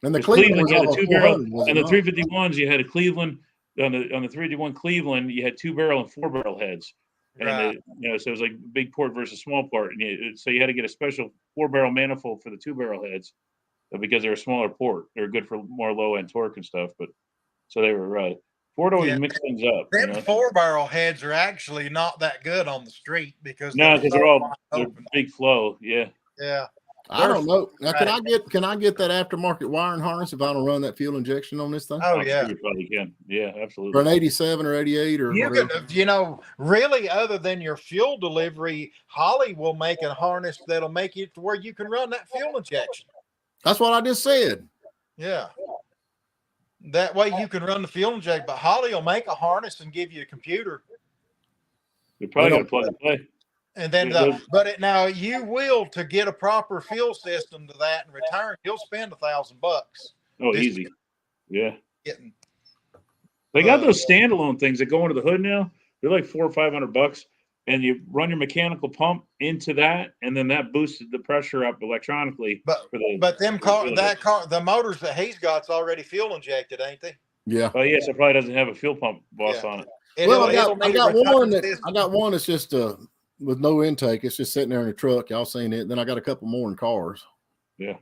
Speaker 2: And the
Speaker 1: Because Cleveland,
Speaker 2: was
Speaker 1: you had
Speaker 2: off
Speaker 1: a
Speaker 2: of
Speaker 1: 2-barrel
Speaker 2: 400, was it
Speaker 1: on the
Speaker 2: not?
Speaker 1: 351s. You had a Cleveland on the 351 Cleveland. You had 2-barrel and 4-barrel heads, and
Speaker 4: right?
Speaker 1: so it was like big port versus small port. And so you had to get a special 4-barrel manifold for the 2-barrel heads because they're a smaller port. They're good for more low end torque and stuff. But so they were Ford always mixed things up.
Speaker 4: Them 4-barrel heads are actually not that good on the street because
Speaker 1: they're big flow. Yeah.
Speaker 4: Yeah.
Speaker 2: I don't know. Now, can I get that aftermarket wiring harness if I don't run that fuel injection on this thing?
Speaker 4: Oh yeah,
Speaker 1: sure you probably can. Yeah, absolutely.
Speaker 2: For an 87 or 88 or
Speaker 4: you can, really, other than your fuel delivery, Holly will make a harness that'll make it to where you can run that fuel injection.
Speaker 2: That's what I just said.
Speaker 4: Yeah. That way you can run the fuel injection, but Holly will make a harness and give you a computer.
Speaker 1: You probably got to plug and play.
Speaker 4: And then, now you will, to get a proper fuel system to that in return, you'll spend $1,000.
Speaker 1: Oh, easy. Yeah.
Speaker 4: Getting,
Speaker 1: they got those standalone things that go into the hood now. They're like $400 or $500, and you run your mechanical pump into that, and then that boosts the pressure up electronically.
Speaker 4: The motors that he's got's already fuel injected, ain't they?
Speaker 2: Yeah.
Speaker 1: Oh, yes, it probably doesn't have a fuel pump boss on it.
Speaker 2: Well, I got one that's just with no intake. It's just sitting there in the truck. Y'all seen it. Then I got a couple more in cars.
Speaker 1: Yeah.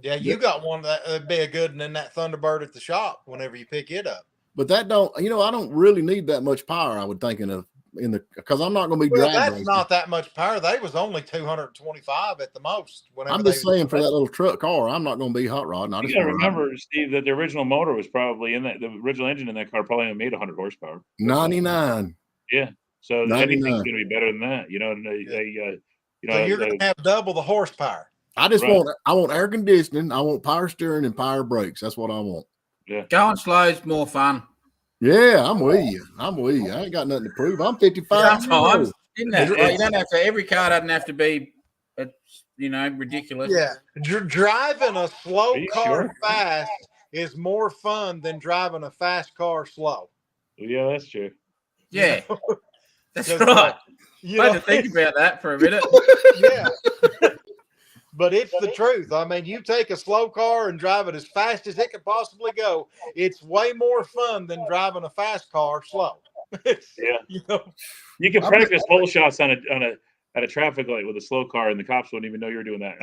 Speaker 4: Yeah, you got one that'd be a good one in that Thunderbird at the shop whenever you pick it up.
Speaker 2: But that I don't really need that much power, I would think, because I'm not going to be driving.
Speaker 4: That's not that much power. They was only 225 at the most.
Speaker 2: I'm just saying for that little truck car, I'm not going to be hot rod.
Speaker 1: You got to remember, Steve, that the original motor was probably the original engine in that car probably only made 100 horsepower.
Speaker 2: 99.
Speaker 1: Yeah. So anything's going to be better than that,
Speaker 4: So you're going to have double the horsepower.
Speaker 2: I want air conditioning. I want power steering and power brakes. That's what I want.
Speaker 1: Yeah.
Speaker 3: Going slow is more fun.
Speaker 2: Yeah, I'm with you. I ain't got nothing to prove. I'm 55.
Speaker 3: Sometimes, isn't it? You don't have to. Every car doesn't have to be, ridiculous.
Speaker 4: Yeah, driving a slow car fast is more fun than driving a fast car slow.
Speaker 1: Yeah, that's true.
Speaker 3: Yeah, that's right. I had to think about that for a minute.
Speaker 4: Yeah. But it's the truth. I mean, you take a slow car and drive it as fast as it can possibly go. It's way more fun than driving a fast car slow.
Speaker 1: Yeah. You can practice hole shots at a traffic light with a slow car, and the cops wouldn't even know you were doing that.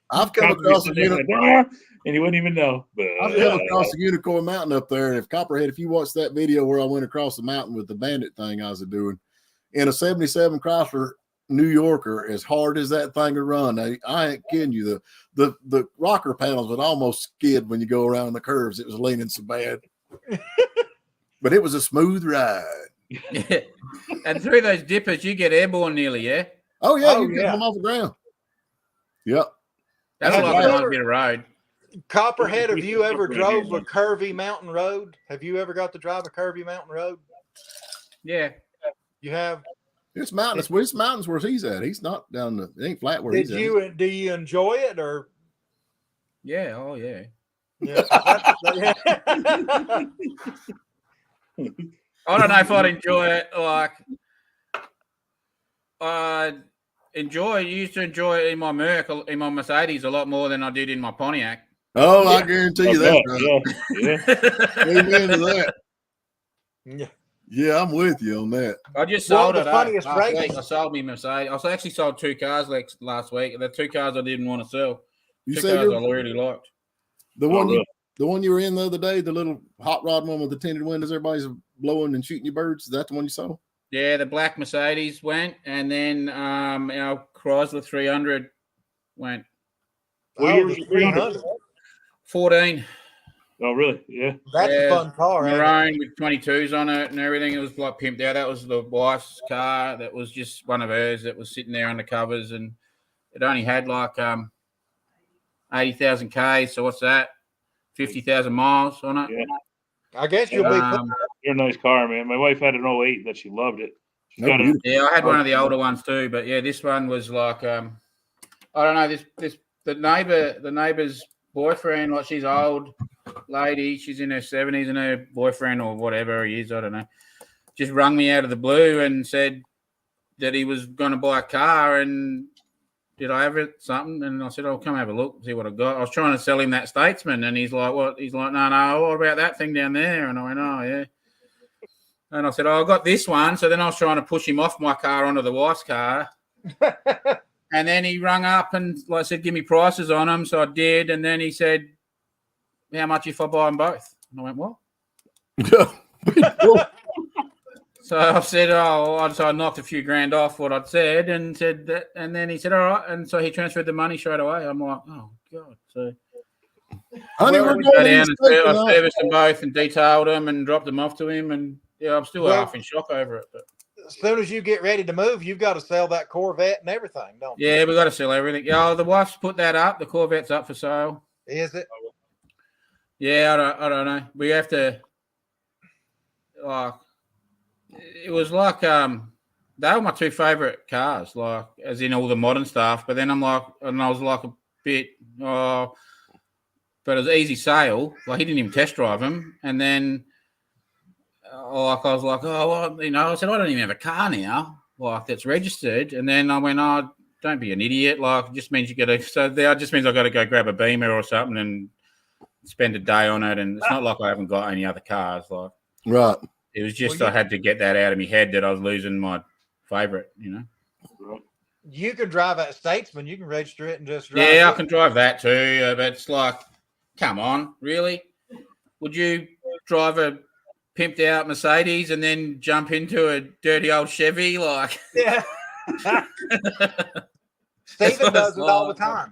Speaker 2: I've come across a unicorn,
Speaker 1: and you wouldn't even know. But,
Speaker 2: I've come across the Unicorn Mountain up there, and if you watch that video where I went across the mountain with the bandit thing I was doing in a 77 Chrysler New Yorker, as hard as that thing to run, I ain't kidding you. The rocker panels would almost skid when you go around the curves. It was leaning so bad, but it was a smooth ride.
Speaker 3: Yeah. And through those dippers, you get airborne nearly, yeah.
Speaker 2: Oh yeah, you get them off the ground. Yep,
Speaker 3: that's like a bit of road.
Speaker 4: Copperhead, have you ever drove a curvy mountain road? Have you ever got to drive a curvy mountain road?
Speaker 3: Yeah,
Speaker 4: you have.
Speaker 2: It's mountains. It's mountains where he's at. He's not down it ain't flat where he's at.
Speaker 4: Do you enjoy it or?
Speaker 3: Yeah. Oh yeah.
Speaker 4: Yeah.
Speaker 3: I don't know if I'd enjoy it. Like, I used to enjoy it in my Mercedes a lot more than I did in my Pontiac.
Speaker 2: Oh, I guarantee you that. Yeah. Amen to that.
Speaker 4: Yeah.
Speaker 2: Yeah, I'm with you on that.
Speaker 3: I just sold it.
Speaker 4: Last
Speaker 3: week. I sold me Mercedes. I actually sold 2 cars last week. The 2 cars I didn't want to sell.
Speaker 2: You
Speaker 3: 2
Speaker 2: said
Speaker 3: cars I really liked.
Speaker 2: The one you were in the other day, the little hot rod one with the tinted windows, everybody's blowing and shooting you birds. Is that the one you saw?
Speaker 3: Yeah, the black Mercedes went, and then our Chrysler 300 went.
Speaker 1: What year was your 300?
Speaker 3: 14.
Speaker 1: Oh, really? Yeah.
Speaker 4: That's a fun car.
Speaker 3: Maroon with 22s on it and everything. It was like pimped out. That was the wife's car. That was just one of hers that was sitting there under covers, and it only had like 80,000 Ks. So what's that? 50,000 miles on it.
Speaker 1: Yeah.
Speaker 4: I guess you'll be.
Speaker 1: You're a nice car, man. My wife had an 08 that she loved it.
Speaker 3: I had one of the older ones too, but yeah, this one was like I don't know. The neighbor's boyfriend, like she's old lady, she's in her 70s, and her boyfriend or whatever he is, I don't know, just rung me out of the blue and said that he was going to buy a car and did I have it something? And I said, "Oh, come have a look, see what I got." I was trying to sell him that Statesman, and he's like, "What?" He's like, "No, what about that thing down there?" And I went, "Oh, yeah." And I said, "Oh, I got this one." So then I was trying to push him off my car onto the wife's car. And then he rung up and like said, "Give me prices on them." So I did. And then he said, "How much if I buy them both?" And I went, "What?" So I said, so I knocked a few grand off what I'd said and said that. And then he said, "All right." And so he transferred the money straight away. I'm like, "Oh, God." So
Speaker 2: Honey,
Speaker 3: I serviced them both and detailed them and dropped them off to him. And yeah, I'm still half in shock over it. But
Speaker 4: as soon as you get ready to move, you've got to sell that Corvette and everything, don't you?
Speaker 3: yeah, we got to sell everything. Yeah, the wife's put that up. The Corvette's up for sale.
Speaker 4: Is it?
Speaker 3: Yeah, I don't know. We have to. Like, it was like they were my two favorite cars, like as in all the modern stuff. But then I was like a bit, but it was easy sale. Like he didn't even test drive them, and then I was like, "Oh, well," I said, "I don't even have a car now, like that's registered." And then I went, "Oh, don't be an idiot. Like it just means you got to." So that just means I got to go grab a Beamer or something and spend a day on it. And it's not like I haven't got any other cars, like
Speaker 2: right.
Speaker 3: It was just I had to get that out of my head that I was losing my favorite,
Speaker 4: You can drive that Statesman. You can register it and just drive
Speaker 3: Yeah,
Speaker 4: it.
Speaker 3: I can drive that too. But it's like, come on, really? Would you drive a pimped out Mercedes and then jump into a dirty old Chevy? Like,
Speaker 4: yeah. Stephen does it all the time.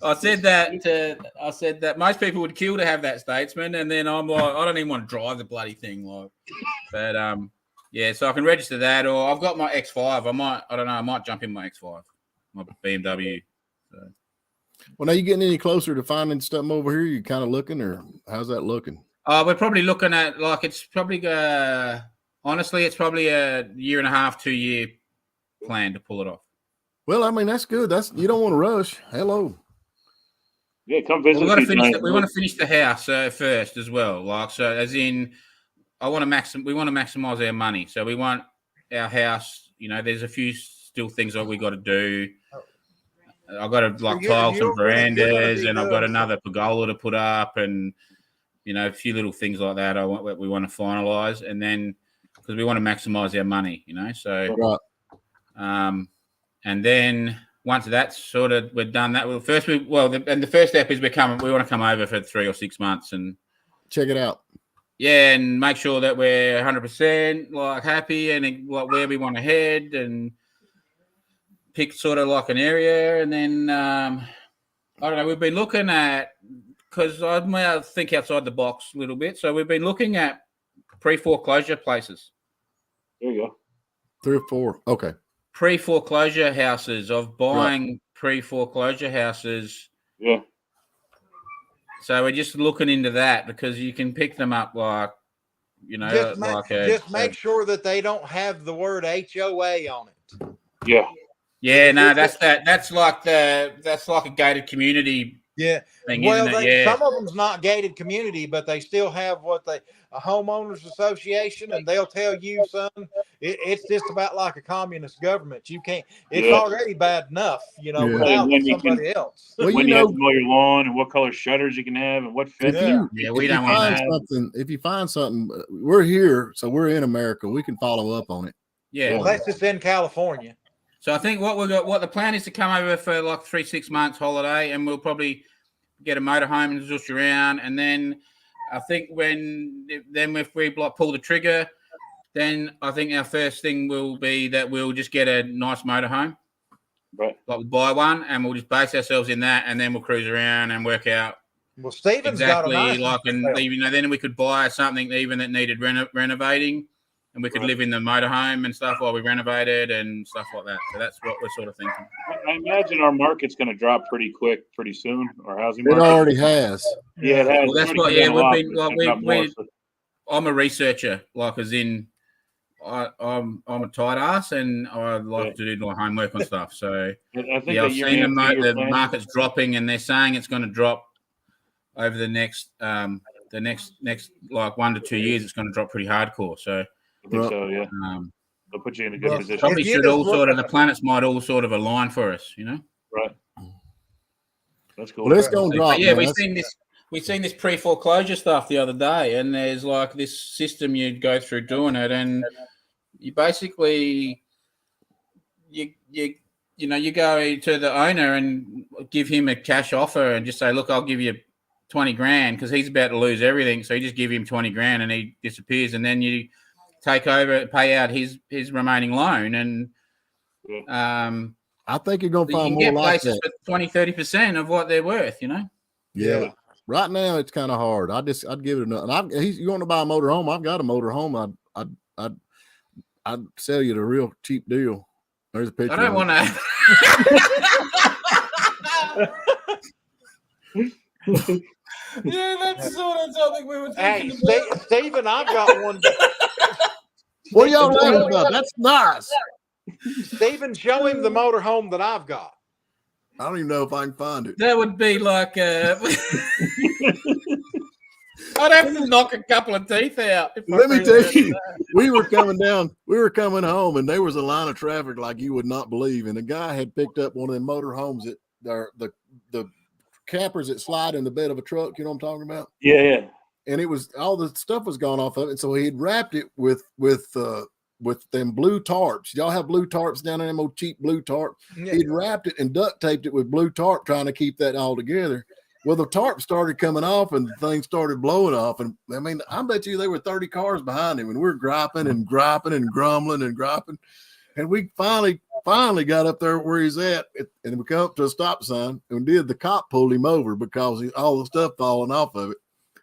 Speaker 3: I said that most people would kill to have that Statesman, and then I'm like, I don't even want to drive the bloody thing, like. But yeah, so I can register that, or I've got my X5. I might jump in my X5, my BMW. So.
Speaker 2: Well, now you getting any closer to finding something over here? You kind of looking, or how's that looking?
Speaker 3: We're probably looking at it's probably honestly, it's probably a 1.5 to 2 year plan to pull it off.
Speaker 2: Well, I mean that's good. You don't want to rush. Hello.
Speaker 1: Yeah, come visit.
Speaker 3: We want to finish the house first as well. Like so, as in, we want to maximize our money. So we want our house. There's a few still things that we got to do. I've got to tile some verandas, and I've got another pergola to put up, and a few little things like that. We want to finalize, and then because we want to maximize our money. So, and then. Once that's sort of we're done that, the first step is we want to come over for 3 or 6 months and
Speaker 2: check it out.
Speaker 3: Yeah, and make sure that we're 100% like happy and like where we want to head and pick sort of like an area, and then I don't know. We've been looking at because I think outside the box a little bit, so we've been looking at pre-foreclosure places.
Speaker 1: There you go.
Speaker 2: 3 or 4. Okay.
Speaker 3: Pre-foreclosure houses of buying pre-foreclosure houses.
Speaker 1: Yeah.
Speaker 3: So we're just looking into that because you can pick them up like,
Speaker 4: just make sure that they don't have the word HOA on it.
Speaker 1: Yeah.
Speaker 3: Yeah, no, that's like a gated community.
Speaker 4: Yeah.
Speaker 3: Thing,
Speaker 4: well, some of them's not gated community, but they still have a homeowners association, and they'll tell you, son, it's just about like a communist government. You can't. It's already bad enough, without somebody else.
Speaker 1: Well, when you have to mow your lawn, and what color shutters you can have, and what fences.
Speaker 3: We don't want
Speaker 2: something. If you find something, we're here, so we're in America. We can follow up on it.
Speaker 3: Yeah,
Speaker 4: well, that's just in California.
Speaker 3: So I think what the plan is to come over for like 3-6 months holiday, and we'll probably get a motorhome and zoosh around, and then I think if we pull the trigger, then I think our first thing will be that we'll just get a nice motorhome,
Speaker 1: right?
Speaker 3: Like we'll buy one, and we'll just base ourselves in that, and then we'll cruise around and work out.
Speaker 4: Well, Stephen's
Speaker 3: exactly
Speaker 4: got a nice
Speaker 3: then we could buy something even that needed renovating. And we could live in the motorhome and stuff while we renovated and stuff like that. So that's what we're sort of thinking.
Speaker 1: I imagine our market's going to drop pretty quick, pretty soon. Our housing market.
Speaker 2: It already has.
Speaker 1: Yeah, it has.
Speaker 3: Well, that's what. Yeah, we've been. I'm a researcher, like as in, I'm a tight ass, and I like to do my homework on stuff. So
Speaker 1: I think
Speaker 3: I've seen the market's dropping, and they're saying it's going to drop over the next like 1 to 2 years, it's going to drop pretty hardcore. So
Speaker 1: I think so, yeah. They'll put you in a good position.
Speaker 3: Probably should all sort of the planets might all sort of align for us,
Speaker 1: Right. That's cool.
Speaker 2: Well, it's going to drop.
Speaker 3: Yeah,
Speaker 2: man.
Speaker 3: we've seen this pre-foreclosure stuff the other day, and there's like this system you go through doing it, and you basically you go to the owner and give him a cash offer and just say, look, I'll give you 20 grand because he's about to lose everything. So you just give him 20 grand and he disappears, and then you take over, pay out his remaining loan, and
Speaker 2: I think you're going to find
Speaker 3: you
Speaker 2: more
Speaker 3: get
Speaker 2: like
Speaker 3: places
Speaker 2: that.
Speaker 3: for 20-30% of what they're worth,
Speaker 2: Yeah. Right now it's kind of hard. I'd give it another. You want to buy a motor home? I've got a motor home. I'd sell you the real cheap deal. There's a picture.
Speaker 3: I don't want to. Yeah, that's sort of something we were thinking about.
Speaker 4: Stephen, I've got one.
Speaker 2: What are y'all talking about? That's nice.
Speaker 4: Stephen, show him the motorhome that I've got.
Speaker 2: I don't even know if I can find it.
Speaker 3: That would be like I'd have to knock a couple of teeth out.
Speaker 2: Let me tell you, we were coming home, and there was a line of traffic like you would not believe. And the guy had picked up one of them motorhomes that are the campers that slide in the bed of a truck. You know what I'm talking about?
Speaker 1: Yeah.
Speaker 2: And it was all the stuff was gone off of it. So he had wrapped it with them blue tarps. Y'all have blue tarps down there, them old cheap blue tarp. Yeah. He'd wrapped it and duct taped it with blue tarp, trying to keep that all together. Well, the tarp started coming off and the thing started blowing off. And I mean, I bet you there were 30 cars behind him, and we're griping and grumbling and griping. And we finally got up there where he's at, and we come up to a stop sign, and the cop pulled him over because all the stuff falling off of it.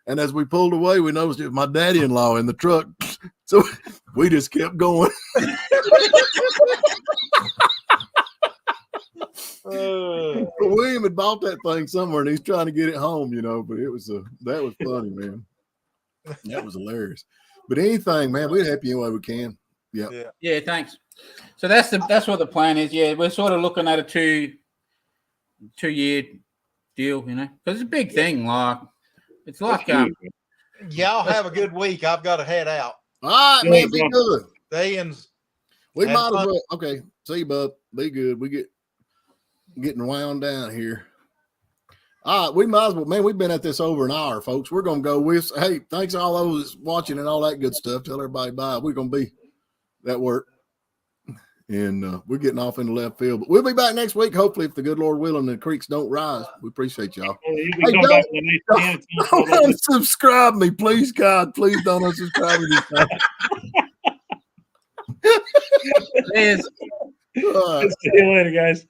Speaker 2: And as we pulled away, we noticed it was my daddy-in-law in the truck. So we just kept going. William had bought that thing somewhere, and he's trying to get it home, but that was funny, man. That was hilarious. But anything, man, we'd help you any way we can.
Speaker 3: Yeah, thanks. So that's what the plan is. Yeah, we're sort of looking at a two-year deal, because it's a big thing. Like it's like
Speaker 4: y'all have a good week. I've got to head out.
Speaker 2: All right, man, be good. We might as well. Okay, see you, bub. Be good. We getting wound down here. All right, we might as well, man. We've been at this over an hour, folks. We're gonna go with. Hey, thanks all those watching and all that good stuff. Tell everybody bye. We're gonna be that work, and we're getting off in the left field. But we'll be back next week, hopefully, if the good Lord willing, the creeks don't rise. We appreciate y'all. Hey, don't unsubscribe me, please, God. Please don't unsubscribe me.
Speaker 1: See you later, guys.